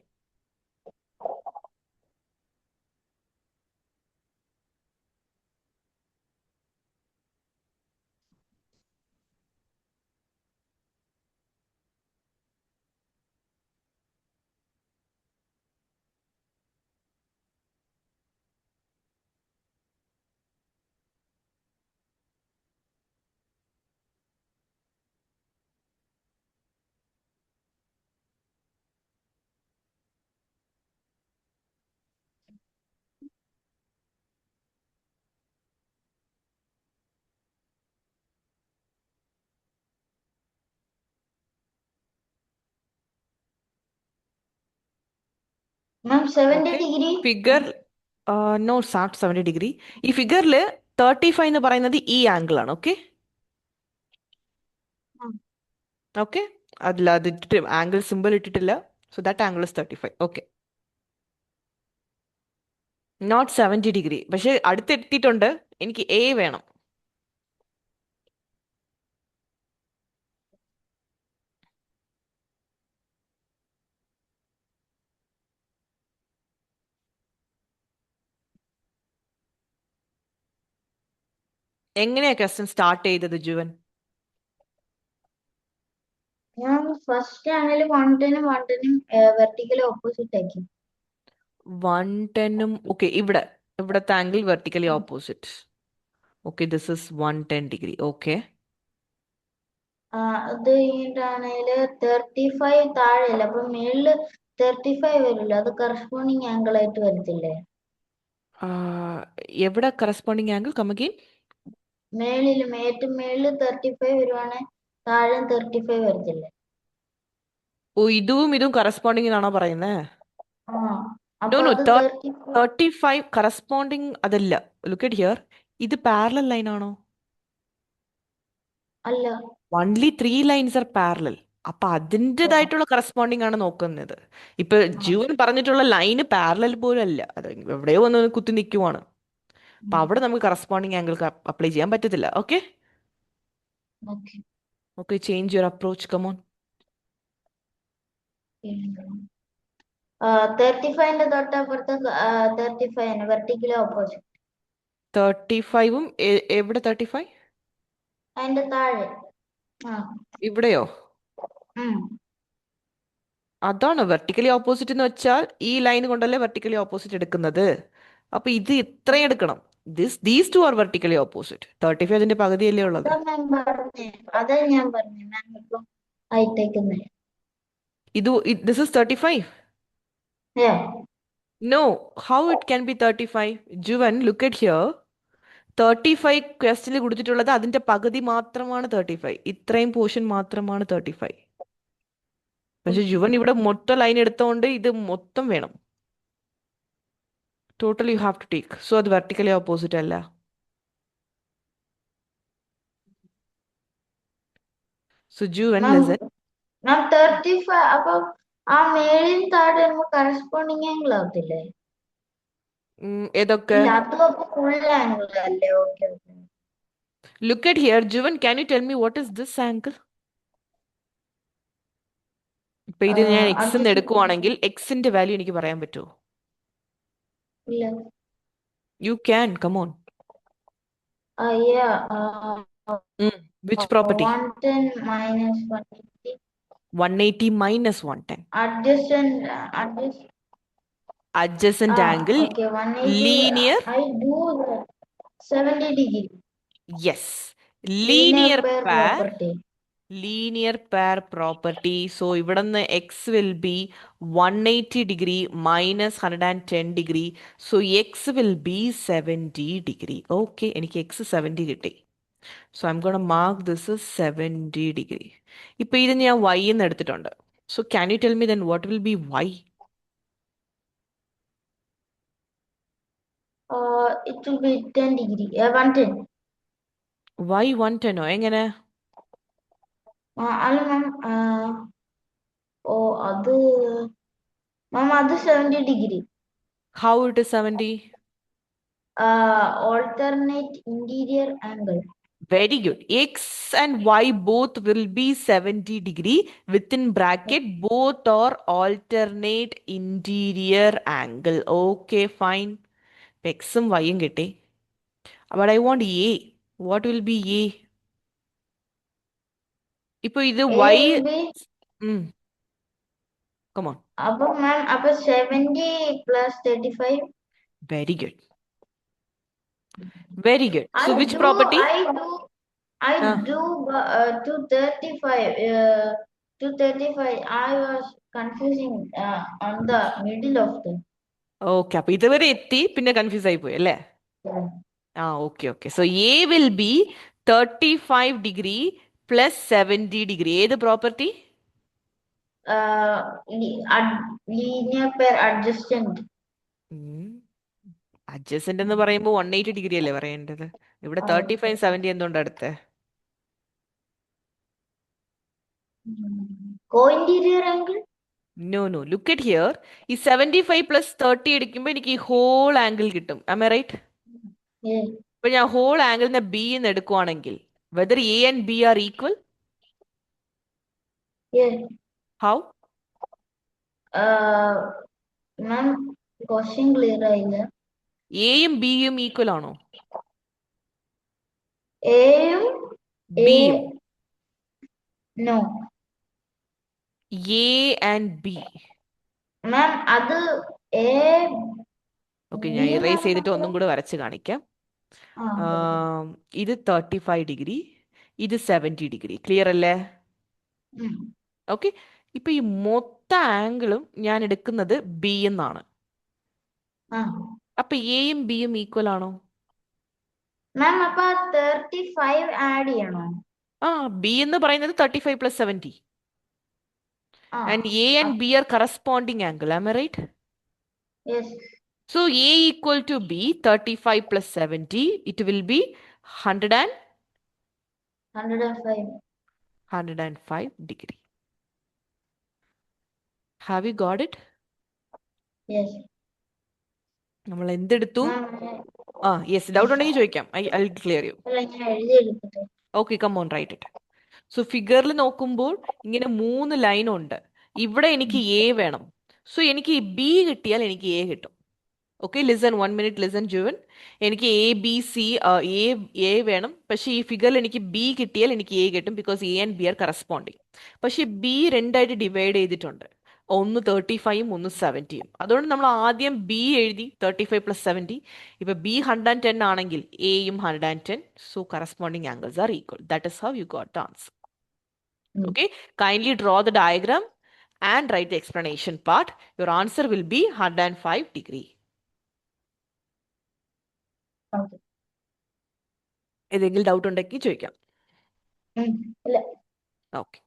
Ma'am, 70
okay.
degree.
Figure no സാട്ട് 70 degree. ഈ ഫിഗറിൽ 35 എന്ന് പറയുന്നത് ഈ angle ആണ്. Okay. Okay. അതിൽ അത് ഇട്ടിട്ട് ആംഗിൾ സിമ്പിൾ ഇട്ടിട്ടില്ല. So that angle is 35. Okay. Not 70 degree. പക്ഷെ അടുത്തെത്തിയിട്ടുണ്ട്. എനിക്ക് എ വേണം. എങ്ങനെയാ ക്വസ്റ്റ്യൻ സ്റ്റാർട്ട് ചെയ്തത് ജുവൻ?
ഞാൻ ഫസ്റ്റ് ആണെങ്കിൽ 110 വെർട്ടിക്കലി ഓപ്പോസിറ്റ് ആക്കി.
110ഉം ഓക്കെ. ഇവിടത്തെ angle vertically opposite. Okay, this is 110 degree. Okay.
അത് കഴിഞ്ഞിട്ടാണെങ്കിൽ 35 താഴെയല്ല, അപ്പൊ മേളില് 35 വരില്ല, അത് കറസ്പോണ്ടിങ് ആംഗിൾ ആയിട്ട് വരത്തില്ലേ?
എവിടെ കറസ്പോണ്ടിങ് ആംഗിൾ? Come again.
ഏറ്റവും മേളില് 35 വരുവാണ്, താഴെ 35 വരത്തില്ലേ?
ഓ, ഇതും കറസ്പോണ്ടിങ് എന്നാണോ പറയുന്നത്?
ആ
നോ
അപ്പൊ
നോ
അത് 35
35 കറസ്പോണ്ടിങ് അതല്ല. Look at here. ഇത് പാരലൽ ലൈൻ ആണോ?
അല്ല.
Only 3 lines are parallel. അപ്പൊ
ഓ,
അതിൻ്റെതായിട്ടുള്ള കറസ്പോണ്ടിങ് ആണ് നോക്കുന്നത്. ഇപ്പൊ
ആ,
ജൂൻ പറഞ്ഞിട്ടുള്ള ലൈന് പാരലൽ പോലും അല്ല, അത് എവിടെയോ വന്ന് കുത്തി നിൽക്കുവാണ്. അപ്പൊ
ഉം,
അവിടെ നമുക്ക് കറസ്പോണ്ടിങ് ആംഗിൾ അപ്ലൈ ചെയ്യാൻ പറ്റത്തില്ല. Okay.
Okay.
Okay, change your approach. Come on.
35ന്റെ തൊട്ടപ്പുറത്ത് 35 വെർട്ടിക്കലി ഓപ്പോസിറ്റ്.
35ഉം എവിടെ 35?
അതിന്റെ താഴെ. ആ.
ഇവിടെയോ?
ഉം.
അതാണ് വെർട്ടിക്കലി ഓപ്പോസിറ്റ് എന്ന് വെച്ചാൽ ഈ ലൈൻ കൊണ്ടല്ലേ വെർട്ടിക്കലി ഓപ്പോസിറ്റ് എടുക്കുന്നത്. അപ്പൊ ഇത് ഇത്രയും എടുക്കണം. These two are vertically opposite. 35 അതിന്റെ പകുതിയല്ലേ ഉള്ളത്.
അതാ ഞാൻ പറഞ്ഞേ, അതാ ഞാൻ പറഞ്ഞേ മാം, ഇപ്പം ആയിട്ടേക്കുന്നേ.
ഇത് this is 35. No, how it can be 35? Jivan, look at here. 35 ക്വസ്റ്റിനിൽ കൊടുത്തിട്ടുള്ളത് അതിന്റെ പകുതി മാത്രമാണ് 35. ഇത്രയും പോർഷൻ മാത്രമാണ് 35. പക്ഷെ ജുവൻ ഇവിടെ മൊത്തം ലൈൻ എടുത്തോണ്ട് ഇത് മൊത്തം വേണം. Total you have to take. So അത് വെർട്ടിക്കലി ഓപ്പോസിറ്റ് അല്ല. So Jivan
ma'am,
listen.
35 അപ്പൊ ആ മേളിൽ താഴെ കറസ്പോണ്ടിങ് ആംഗിൾ ആവത്തില്ലേ?
ഏതൊക്കെ?
ഇല്ല, അതും അപ്പൊ ഫുൾ ആംഗിൾ അല്ലേ? Okay, okay.
Look at here Juan, can you tell me what is this angle? ഇപ്പൊ ഇത് ഞാൻ എക്സ് എന്ന്
അഡ്ജസ്റ്റ്.
എടുക്കുവാണെങ്കിൽ എക്സിന്റെ വാല്യൂ എനിക്ക് പറയാൻ പറ്റുമോ?
ഇല്ല.
You can, come on.
Yeah.
Which property?
110 minus 180.
180 minus 110.
Adjacent, adjust.
Adjacent angle.
Okay, 180.
Linear.
I do the 70 degree.
Yes.
Linear
Linear
pair
pair.
property.
Linear pair property. So ഇവിടുന്ന് x will be 180 degree minus 110 degree. So x will be 70 degree. Okay, എനിക്ക് x 70 കിട്ടി. So I'm going to mark this as 70 degree. ഇപ്പൊ ഇത് ഞാൻ y എന്ന് എടുത്തിട്ടുണ്ട്. So can you tell me then what will be y?
It will be 10 degree. 110.
y 110 ഓ? എങ്ങനെ?
അല്ല മാം, ഓ അത് മാം, അത് 70 degree.
How it is 70?
Alternate interior angle.
Very good. X and Y both will be 70 degree. Within bracket, both are alternate interior angle. Okay, fine. X ഉം Y ഉം കിട്ടി. But I want A. What will be A? ഇപ്പൊ ഇത്
A
Y.
will be,
Come on.
അപ്പൊ മാം, അപ്പൊ 70 plus 35.
Very good. Very good.
I
So which
do,
property?
I
Ah,
do 235. 235. I was confusing on the middle of the.
okay. അപ്പൊ ഇതുവരെ എത്തി, പിന്നെ confuse ആയി പോയി അല്ലേ? ആ, okay okay. So A will be 35 degree plus 70 degree. ഏത് property?
linear pair adjacent.
Adjacent എന്ന് പറയുമ്പോൾ 180 ഡിഗ്രി അല്ലേ പറയേണ്ടത്? ഇവിടെ
Oh.
35 70 എന്തുകൊണ്ട് അടുത്ത്?
Co-interior angle?
No no, look at here. ഈ 75 + 30 എടുക്കുമ്പോൾ എനിക്ക് ഈ ഹോൾ ആംഗിൾ കിട്ടും. Am I right?
Yeah.
ഇപ്പൊ ഞാൻ ഹോൾ ആംഗിളിനെ ബി എന്ന് എടുക്കുവാണെങ്കിൽ whether A and B are equal?
Yeah.
How?
Ma'am, question clear ആയില്ല.
എയും ബിയും ഈക്വൽ ആണോ?
എയും
ബിയും.
No
A and B.
Ma'am അത് എ
ഓക്കെ,
ബി
ഞാൻ
എന്ന്
ഇറേസ് ചെയ്തിട്ട് ഒന്നും
പറഞ്ഞപ്പോൾ
കൂടെ വരച്ച് കാണിക്കാം.
ആ
ഇത് 35 ഡിഗ്രി, ഇത് 70 ഡിഗ്രി. ക്ലിയർ അല്ലേ?
ഉം.
ഓക്കെ, ഇപ്പൊ ഈ മൊത്തം ആംഗിളും ഞാൻ എടുക്കുന്നത് ബി എന്നാണ്.
ആ
അപ്പൊ എയും ബിയും ഈക്വൽ ആണോ?
മാം അപ്പൊ 35 ആഡ് ചെയ്യണോ?
ആ, ബി എന്ന് പറയുന്നത് 35 + 70
ah
and A and B are corresponding angle. Am I right?
Yes
So A equal to B, 35 + 70, it will be 100 and
105
105 degree. Have you got it?
Yes
നമ്മൾ എന്തെടുത്തു?
മാം
യെസ്, ഡൗട്ട് ഉണ്ടെങ്കിൽ ചോദിക്കാം. I clear you.
അല്ല ഞാൻ എഴുതി എടുക്കട്ടെ.
Okay, come on, write it. So ഫിഗറിൽ നോക്കുമ്പോൾ ഇങ്ങനെ 3 ലൈൻ ഉണ്ട്. ഇവിടെ എനിക്ക് എ വേണം. സോ എനിക്ക് ബി കിട്ടിയാൽ എനിക്ക് എ കിട്ടും. Okay, listen 1 minute, listen Juan. എനിക്ക് എ ബി സി എ വേണം, പക്ഷേ ഈ ഫിഗറിൽ എനിക്ക് ബി കിട്ടിയാൽ എനിക്ക് എ കിട്ടും, because A and B are corresponding. പക്ഷേ ബി രണ്ടായിട്ട് ഡിവൈഡ് ചെയ്തിട്ടുണ്ട്, ഒന്ന് 35ഉം ഒന്ന് 70ഉം. അതുകൊണ്ട് നമ്മൾ ആദ്യം ബി എഴുതി 35 + 70. ഇപ്പൊ ബി 110 ആണെങ്കിൽ എയും 110. So corresponding angles are equal. That is how you got the answer. Okay, kindly draw the diagram and write the explanation part. Your answer will be 105 degree.
Okay
ഏതെങ്കിലും ഡൗട്ട് ഉണ്ടെങ്കിൽ ചോദിക്കാം.
ഇല്ല
okay.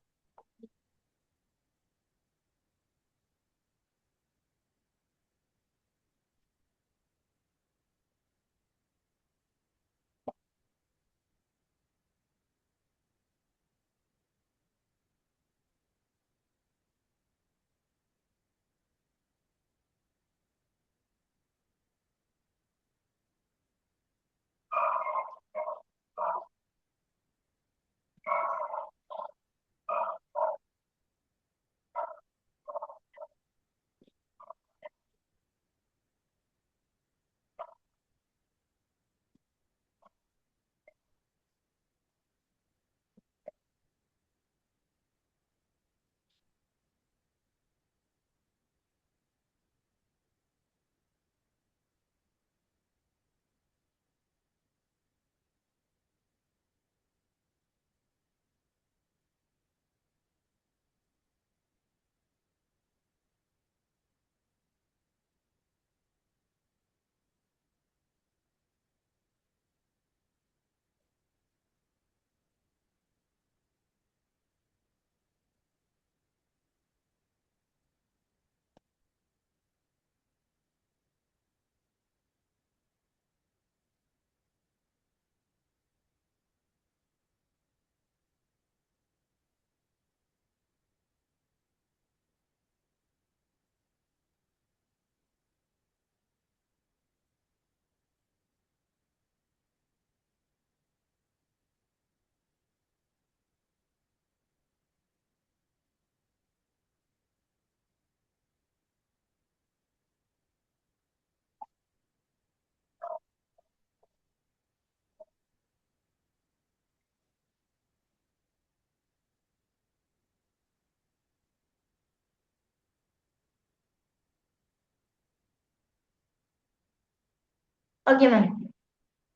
Okay ma'am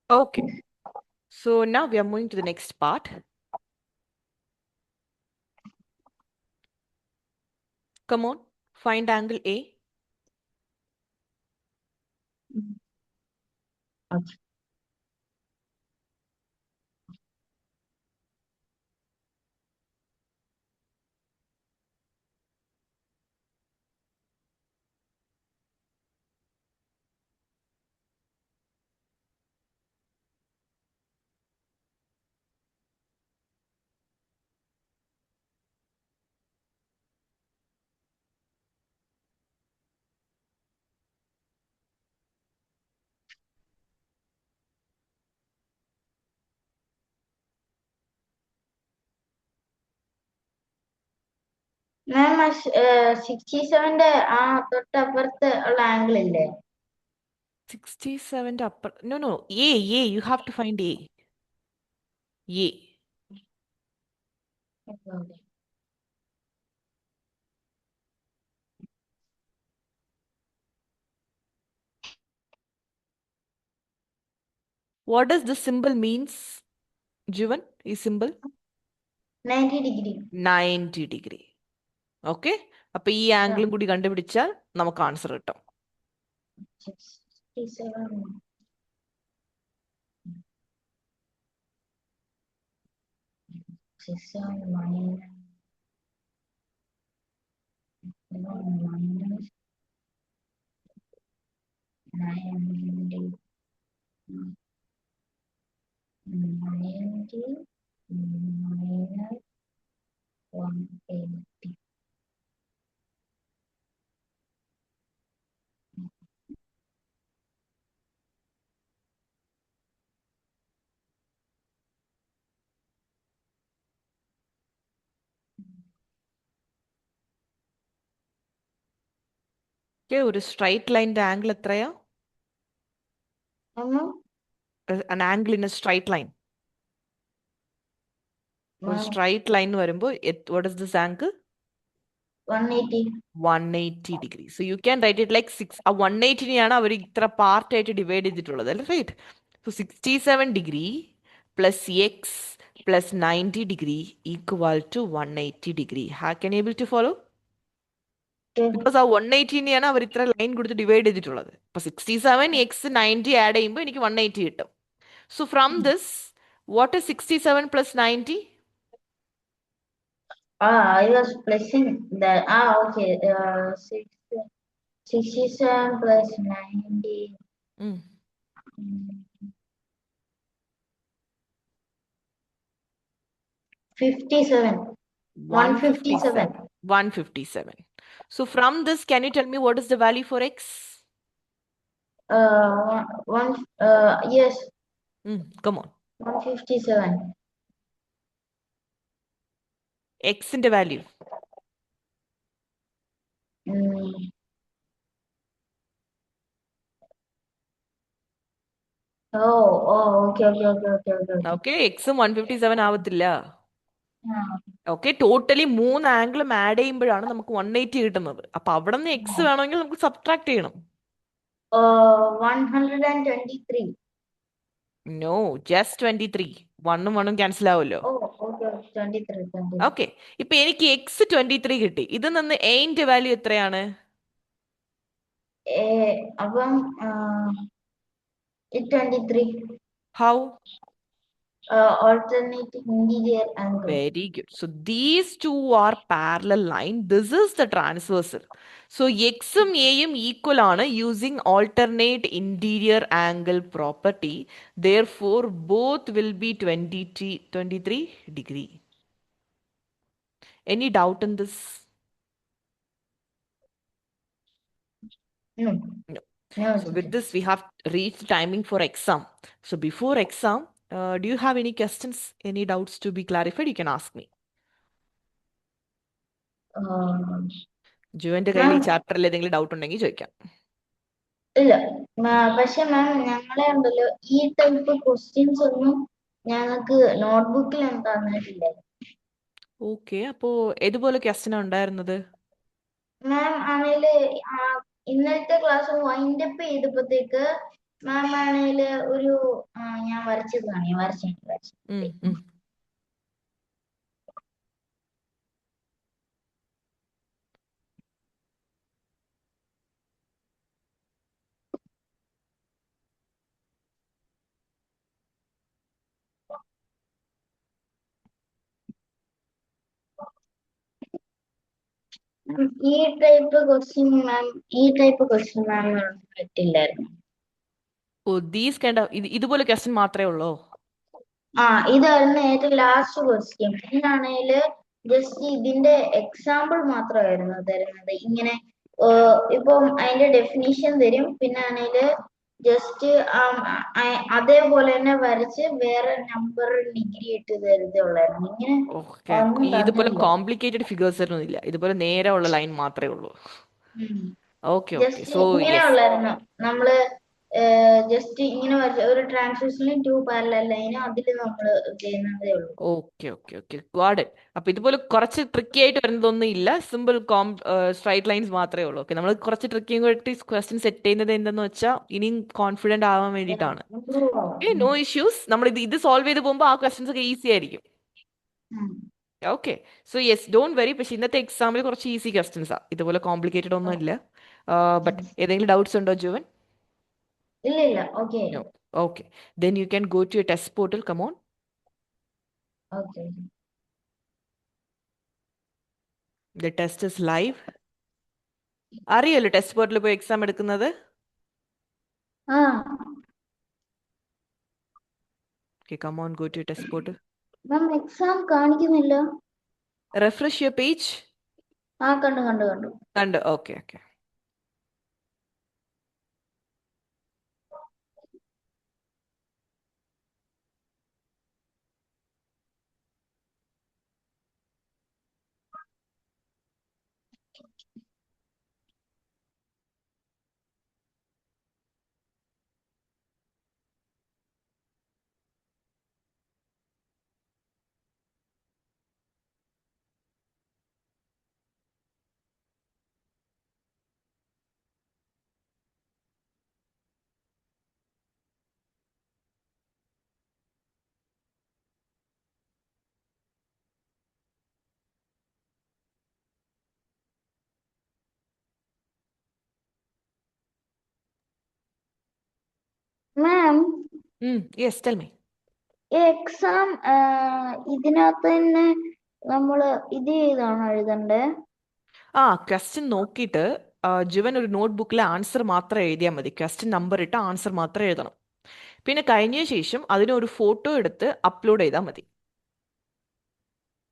Okay. So now we are moving to the next part. Come on, find angle A.
Okay ma'am 67ന്റെ ആ തൊട്ടപ്പുറത്ത് ഉള്ള angle ഇല്ലേ?
67ന്റെ upper. No. A. You have to find A. A. What does the symbol means, Juvan? ഈ symbol
90 degree.
90 degree. Okay, അപ്പൊ ഈ ആംഗിളും കൂടി കണ്ടുപിടിച്ചാൽ നമുക്ക് ആൻസർ കിട്ടും.
67 minus 90 minus 180.
ഓക്കെ, ഒരു സ്ട്രൈറ്റ് ലൈൻ്റെ ആംഗിൾ എത്രയാ? an angle in a straight line. ഒരു സ്ട്രൈറ്റ് ലൈൻ വരുമ്പോൾ what is this angle?
180.
180 degree. So you can write it like 6. ആ 180നെയാണ് അവർ ഇത്ര പാർട്ട് ആയിട്ട് ഡിവൈഡ് ചെയ്തിട്ടുള്ളത് അല്ലേ, right? So 67 degree plus X plus 90 degree equal to 180 degree. ഹാക്ക് എൻ able to follow? Because ah 180നെയാണ് അവർ ഇത്ര ലൈൻ കൊടുത്ത് ഡിവൈഡ് ചെയ്തിട്ടുള്ളത്. അപ്പൊ 67 എക്സ് 90 ആഡ് ചെയ്യുമ്പോൾ എനിക്ക് 180 കിട്ടും. So from this what is 67 plus 90?
I was placing that. Okay. 67 plus 90. 57. 157.
157. So from this, can you tell me what is the value for x?
Yes.
Come on.
157.
X in the value.
Okay.
Okay, x 157 ആവത്തില്ല. Okay, totally 3 ആംഗിളും add ചെയ്യുമ്പോഴാണ് നമുക്ക് 180 കിട്ടുന്നത്. അപ്പൊ അവിടെ നിന്ന് X വേണമെങ്കിൽ നമുക്ക് സബ്ട്രാക്ട് ചെയ്യണം.
123.
No, just 23. 1ഉം 1ഉം ക്യാൻസൽ ആവുമല്ലോ. ഓക്കെ, ഇപ്പൊ എനിക്ക് എക്സ് 23 കിട്ടി. ഇത് നിന്ന് എന്റെ വാല്യൂ എത്രയാണ്?
അപ്പം 23.
How?
Alternate interior angle.
Very good. So these two are parallel line. This is the transversal. So x ഉം a ഉം equal ആണ് using alternate interior angle property. Therefore, both will be 23 degree. Any doubt in this?
No.
So with this, we have reached timing for exam. So before exam, do you have any questions, any doubts to be clarified? You can ask me. ജുവന്റെ കയ്യിൽ ഈ ചാപ്റ്ററിൽ ഏതെങ്കിലും doubt ഉണ്ടെങ്കിൽ ചോദിക്കാം.
ഇല്ല, പക്ഷെ മാം ഞങ്ങളെ ഉണ്ടല്ലോ ഈ ടൈപ്പ് ക്വസ്റ്റ്യൻസ് ഒന്നും ഞങ്ങൾക്ക് നോട്ട്ബുക്കിൽ തന്നിട്ടില്ല.
ഓക്കെ, അപ്പോ ഏതുപോലെ ക്വസ്റ്റ്യൻ ഉണ്ടായിരുന്നത്?
മാം ആണേല് ഇന്നലത്തെ ക്ലാസ് വൈൻഡപ്പ് ചെയ്തപ്പോഴത്തേക്ക് മാം ആണേല് ഒരു ഞാൻ വരച്ചതാണ് വരച്ചു. ഈ ടൈപ്പ് ക്വസ്റ്റ്യൻ മാം കിട്ടില്ലായിരുന്നു.
ഓ, ദീസ് കൈൻഡ് ഓഫ് ഇതുപോലെ ക്വസ്റ്റ്യൻ മാത്രമേ ഉള്ളൂ?
ഇതായിരുന്നു ഏറ്റവും ലാസ്റ്റ് ക്വസ്റ്റ്യൻ. ഇതിനാണേല് ജസ്റ്റ് ഇതിന്റെ എക്സാമ്പിൾ മാത്രമായിരുന്നു തരുന്നത്. ഇങ്ങനെ ഇപ്പം അതിന്റെ ഡെഫിനിഷൻ തരും, പിന്നെ ആണേല് ജസ്റ്റ് അതേപോലെ തന്നെ വരച്ച് വേറെ നമ്പർ ഡിഗ്രി ഇട്ട് തരുതേ ഉള്ളായിരുന്നു. ഇങ്ങനെ
ഓക്കെ.
ഒന്നും
ഇതുപോലെ
തന്നില്ല.
കോംപ്ലിക്കേറ്റഡ് ഫിഗേഴ്സ് ഒന്നും ഇല്ല, ഇതുപോലെ നേരെ ഉള്ള ലൈൻ മാത്രമേ ഉള്ളൂ. ഓക്കെ ഓക്കെ,
ജസ്റ്റ്
സോ
ഇങ്ങനെ
യെസ്.
ഉള്ളായിരുന്നു. നമ്മള് ജസ്റ്റ് ഇങ്ങനെ വരച്ച ഒരു ട്രാൻസിഷനിൽ ടു പാരലൽ ലൈനും അതിൽ നമ്മൾ ചെയ്യുന്നതേ ഉള്ളൂ.
Okay okay okay, got it. അപ്പൊ ഇതുപോലെ കുറച്ച് ട്രിക്കി ആയിട്ട് വരുന്നതൊന്നും ഇല്ല, സിമ്പിൾ സ്ട്രൈറ്റ് ലൈൻസ് മാത്രമേ ഉള്ളൂ. ഓക്കെ, നമ്മൾ കുറച്ച് ട്രിക്കിയും കൂടി ക്വസ്റ്റ്യൻ സെറ്റ് ചെയ്യുന്നത് എന്തെന്ന് വെച്ചാൽ ഇനിയും കോൺഫിഡന്റ് ആവാൻ വേണ്ടിയിട്ടാണ്. Okay, no issues. നമ്മൾ ഇത് സോൾവ് ചെയ്ത് പോകുമ്പോൾ ആ ക്വസ്റ്റ്യൻസ് ഒക്കെ ഈസി ആയിരിക്കും. Okay, so yes, don't very. പക്ഷെ ഇന്നത്തെ എക്സാമിൽ കുറച്ച് ഈസി ക്വസ്റ്റ്യൻസാ, ഇതുപോലെ കോംപ്ലിക്കേറ്റഡ് ഒന്നും ഇല്ല. ബട്ട് ഏതെങ്കിലും ഡൗട്ട്സ് ഉണ്ടോ ജുവൻ?
ഇല്ല ഇല്ല. Okay.
No. Okay. Then you can go to your test portal. Come on.
Okay.
The test is live. അറിയാലോ ടെസ്റ്റ് പോർട്ടലിൽ പോയി എക്സാം എടുക്കുന്നത്.
ആ
Okay, come on, go to your test portal.
Ma'am exam കാണിക്കുന്നില്ല.
Refresh your page.
ആ കണ്ടു കണ്ടു കണ്ടു.
കണ്ട്. Okay, okay.
മാം
Yes, tell me.
എക്സാം ഇതിനകത്ത് തന്നെ നമ്മള് ഇത് ചെയ്താണോ എഴുതണ്ടേ?
ക്വസ്റ്റ്യൻ നോക്കിയിട്ട് ജുവൻ ഒരു നോട്ട്ബുക്കിലെ ആൻസർ മാത്രം എഴുതിയാൽ മതി. ക്വസ്റ്റ്യൻ നമ്പർ ഇട്ട് ആൻസർ മാത്രം എഴുതണം. പിന്നെ കഴിഞ്ഞ ശേഷം അതിനൊരു ഫോട്ടോ എടുത്ത് അപ്ലോഡ് ചെയ്താൽ മതി.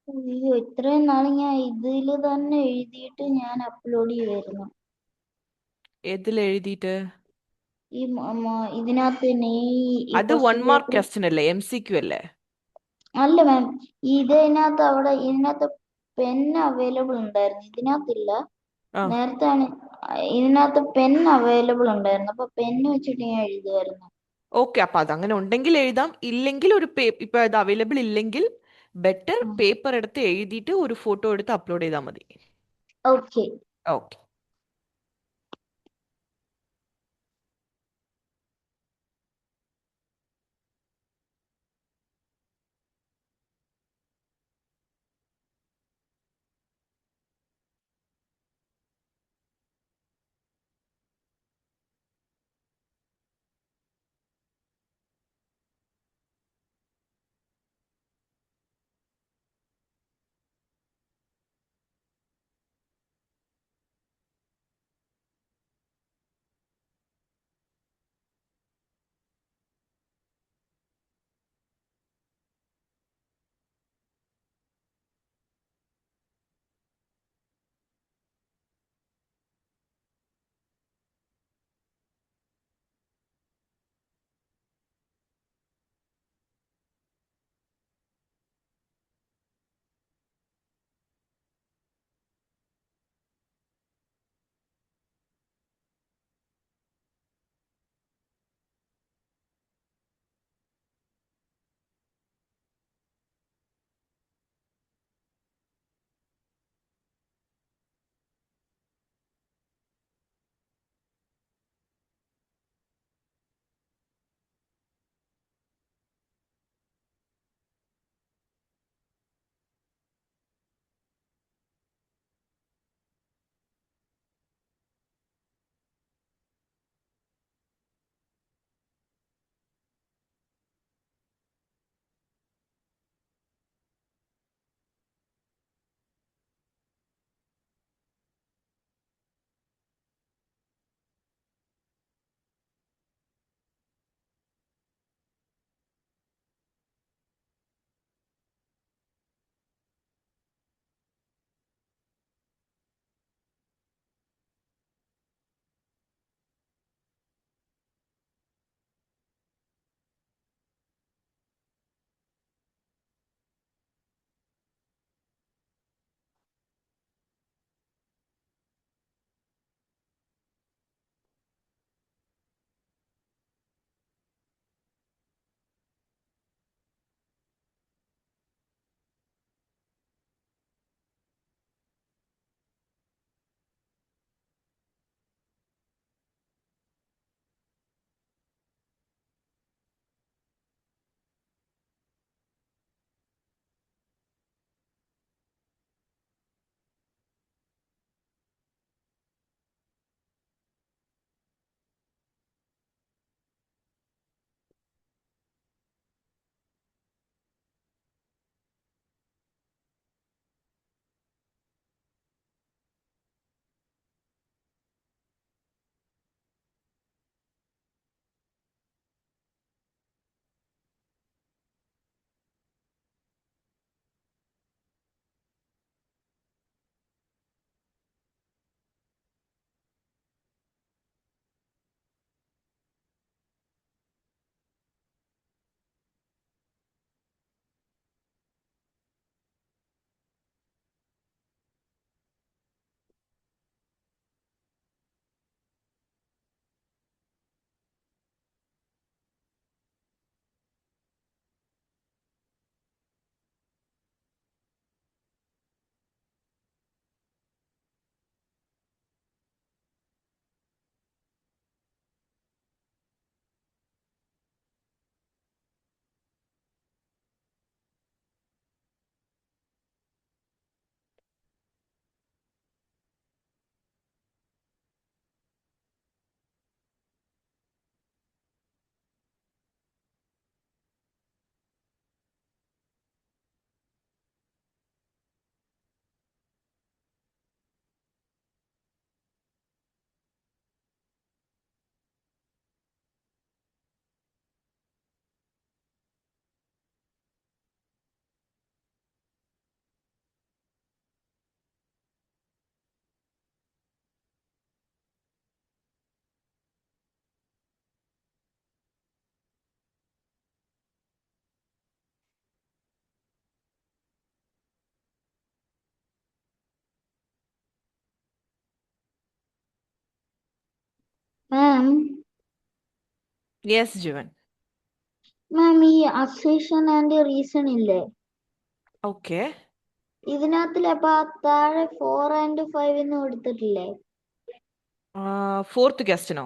അയ്യോ, ഇത്രയും നാള് ഞാൻ ഇതില് തന്നെ എഴുതിയിട്ട് ഞാൻ അപ്ലോഡ് ചെയ്യുമായിരുന്നു.
ഏതിൽ എഴുതിയിട്ട്?
ഇതിനകത്ത് തന്നെ ഈ
അത് one
question
mark
paper.
Question അല്ലേ, MCQ അല്ലേ?
അല്ല മാം, ഇതിനകത്ത് ഇതിനകത്ത് പെൻ അവൈലബിൾ ഉണ്ടായിരുന്നു, ഇതിനകത്തില്ല.
ആ
നേരത്തെ ഇതിനകത്ത് പെൻ അവൈലബിൾ ഉണ്ടായിരുന്നു, അപ്പൊ പെന്ന് വെച്ചിട്ട് ഞാൻ എഴുതുമായിരുന്നു.
ഓക്കെ, അപ്പൊ അതങ്ങനെ ഉണ്ടെങ്കിൽ എഴുതാം. ഇല്ലെങ്കിൽ ഇപ്പൊ അത് അവൈലബിൾ ഇല്ലെങ്കിൽ ബെറ്റർ പേപ്പർ എടുത്ത് എഴുതിയിട്ട് ഒരു ഫോട്ടോ എടുത്ത് അപ്ലോഡ് ചെയ്താൽ മതി.
ഓക്കെ.
ഓക്കെ.
മാം
Yes, Jivan.
മാം ഈ അസേഷൻ ആൻഡ് റീസൺ ഇല്ലേ,
Okay.
ഇതിനകത്തിലപ്പ താഴെ 4 and 5 എന്ന് കൊടുത്തിട്ടില്ലേ?
Fourth question.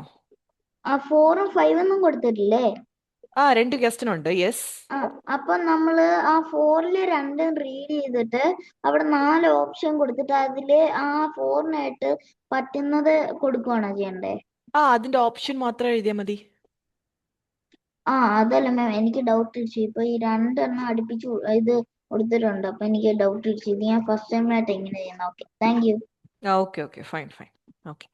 ആ 4 ഉം 5 ഒന്നും കൊടുത്തിട്ടില്ലേ?
രണ്ട് question ഉണ്ട്. Yes.
ആ അപ്പൊ നമ്മള് ആ 4-ല് 2 റീഡ് ചെയ്തിട്ട് അവിടെ 4 ഓപ്ഷൻ കൊടുത്തിട്ട് അതില് ആ 4-നായിട്ട് പറ്റുന്നത് കൊടുക്കുവാണോ ചെയ്യണ്ടേ?
അതിന്റെ ഓപ്ഷൻ മാത്രം എഴുതിയാൽ മതി.
അതല്ല മാം, എനിക്ക് ഡൗട്ട് ഇടിച്ചു. ഇപ്പൊ ഈ 2 അടുപ്പിച്ച് ഇത് കൊടുത്തിട്ടുണ്ട്, അപ്പൊ എനിക്ക് ഡൗട്ട് ഇടിച്ചു. ഇത് ഞാൻ ഫസ്റ്റ് ടൈമായിട്ട് എങ്ങനെ ചെയ്യുന്ന. Okay, thank you.
Okay, okay, fine, fine. Okay.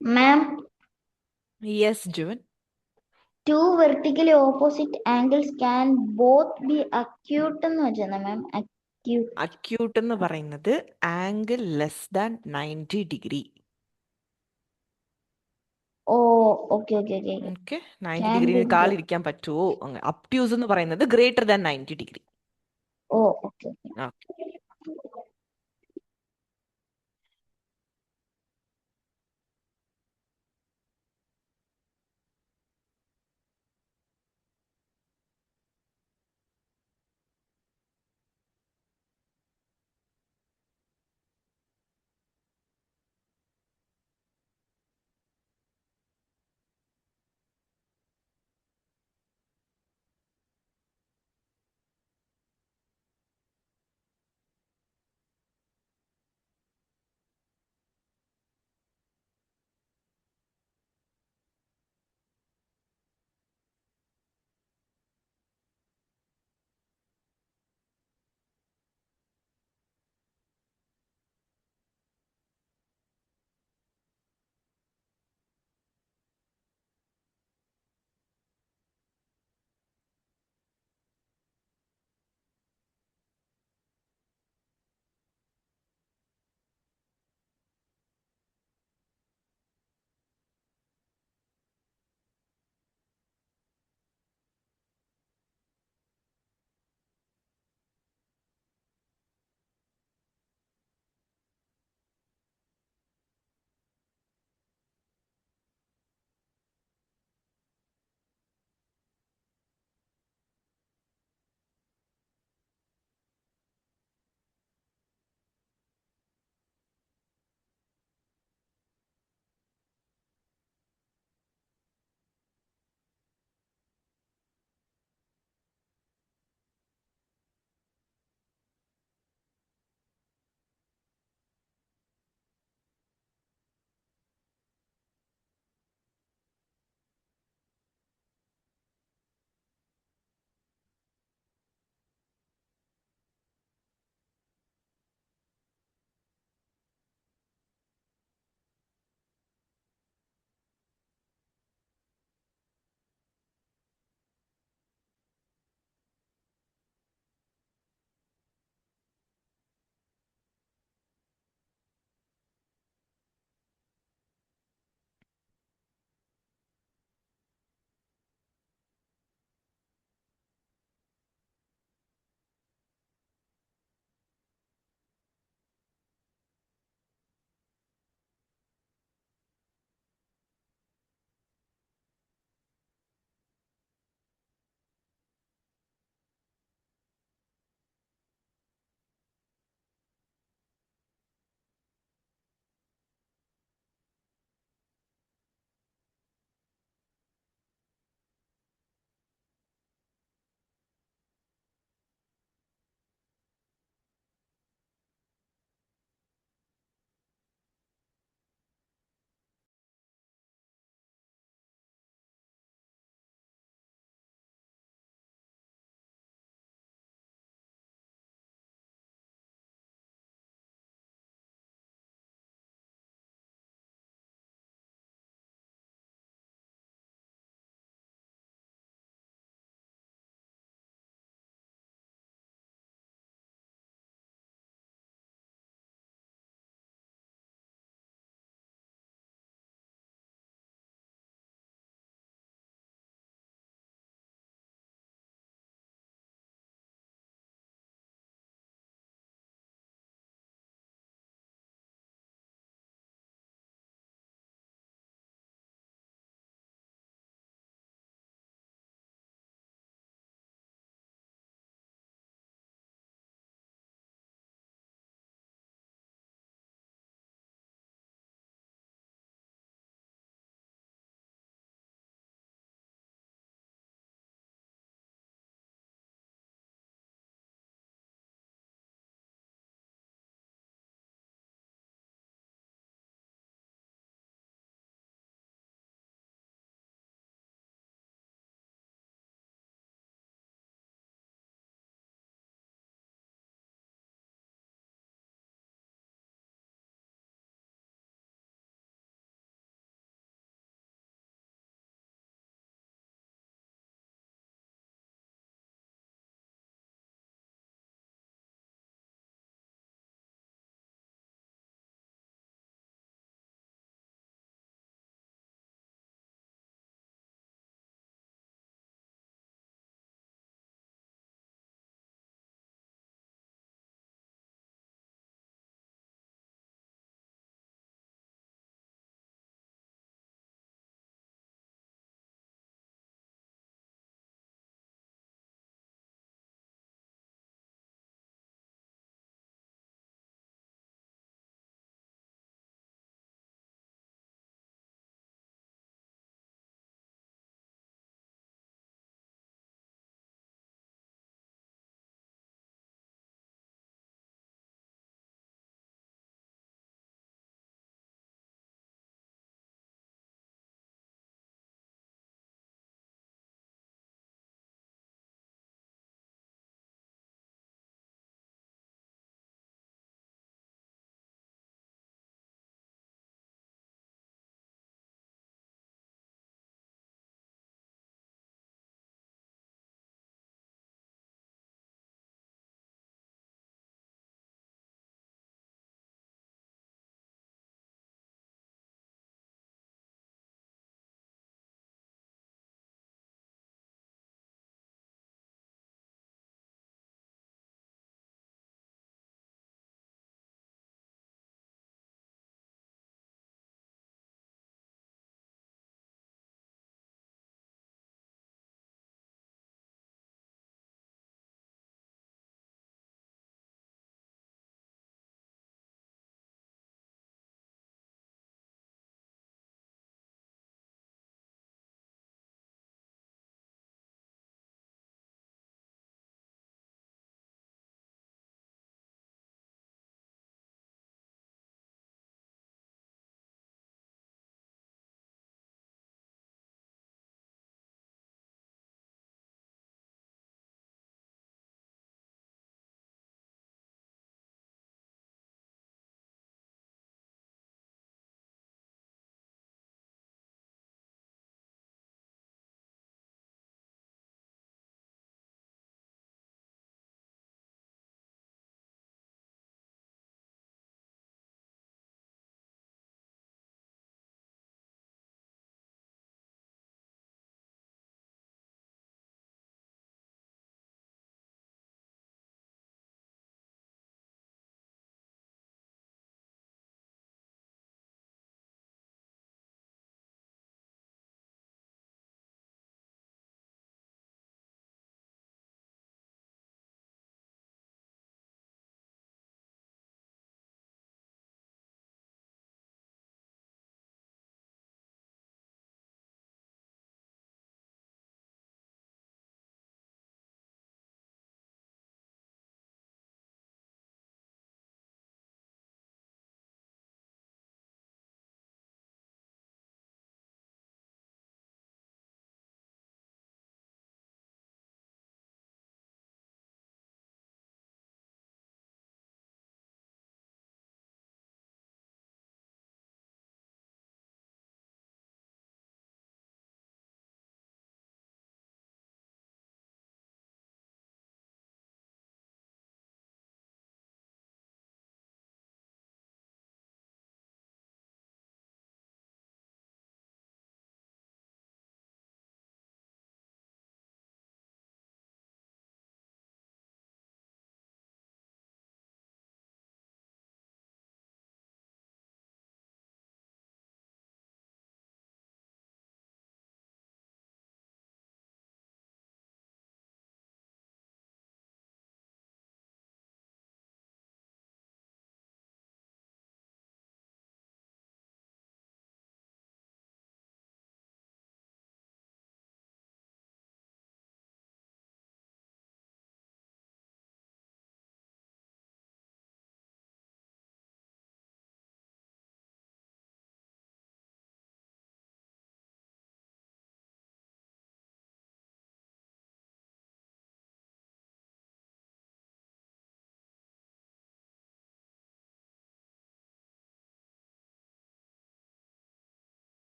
Ma'am,
Yes, Jivan.
2 vertically opposite angles can both be acute എന്ന് വെച്ചാ മാം. acute.
Acute എന്ന് പറയുന്നത് ആംഗിൾ less than 90 degree.
Oh, okay okay okay.
Okay, 90
Can be
ഡിഗ്രിനേക്കാൾ
both.
ഇരിക്കാൻ പറ്റുമോ? Obtuse എന്ന് പറയുന്നത് greater than 90 degree.
Oh, okay okay.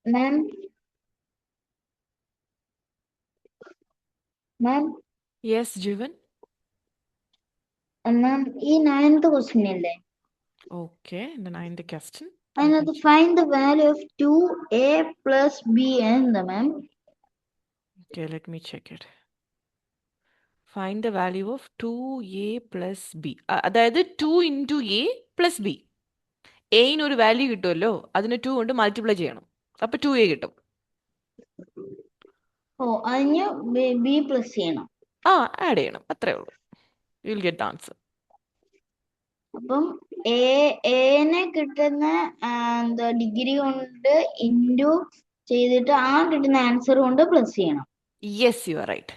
Ma'am, ma'am,
Yes, Jivan.
ma'am, ഈ ninth question ഇല്ലേ?
Okay, the ninth question. Let me
അതിനകത്ത് find the value of 2a plus b എന്താ ma'am?
Okay, let me check it. Find the value of 2a plus b. അതായത് 2 into a plus b. എയിന് ഒരു value കിട്ടുമല്ലോ, അതിന് 2 കൊണ്ട് multiply ചെയ്യണം, അപ്പൊ 2a കിട്ടും.
ഓ അതിന് b പ്ലസ് ചെയ്യണം.
ആ, ആഡ് ചെയ്യണം, അത്രേ ഉള്ളൂ. You will get answer.
അപ്പം എനെ കിട്ടുന്ന എന്താ ഡിഗ്രി കൊണ്ട് ഇൻറ്റു ചെയ്തിട്ട് ആ കിട്ടുന്ന ആൻസർ കൊണ്ട് പ്ലസ് ചെയ്യണം.
Yes, you are right.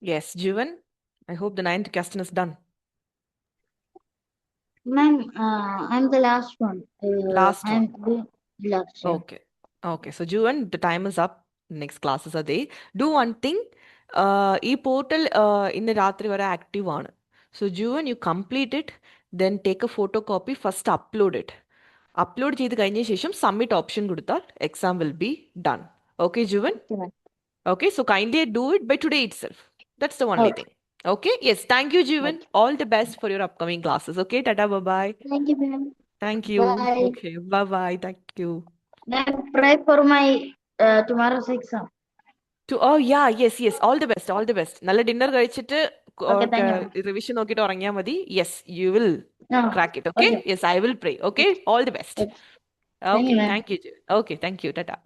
Yes, Jivan. I hope the ninth question is done.
Ma'am, I'm the last one.
Last
I'm
one.
the last. Yeah.
Okay. Okay. So, Juvan, the time is up. Next classes are there. Do one thing. ഈ portal ഇന്ന് രാത്രി വരെ active ആണ്. So Juan, you complete it, then take A photo copy, first upload it. Upload ചെയ്ത് കഴിഞ്ഞ ശേഷം submit option കൊടുത്താൽ exam will be done. Okay Juan?
Okay, ma'am.
Okay, so kindly do it by today itself. That's the only
Okay.
thing. Okay, yes, thank you, Jivan. All the best for your upcoming classes. Okay, tata, bye bye.
Thank you, ma'am.
Thank you.
Bye.
Okay, bye bye. Thank you.
Ma'am, pray for my tomorrow's exam.
Oh yeah, yes, yes. All the best, all the best. നല്ല dinner കഴിച്ചിട്ട്
Okay, thank you, ma'am.
Revision നോക്കിയിട്ട് ഉറങ്ങിയാൽ മതി. Yes, you will
No,
crack it. Okay?
okay.
Yes, I will pray. Okay? All the best.
Okay. Thank you,
Okay,
ma'am.
thank you. Okay, thank you. Tata.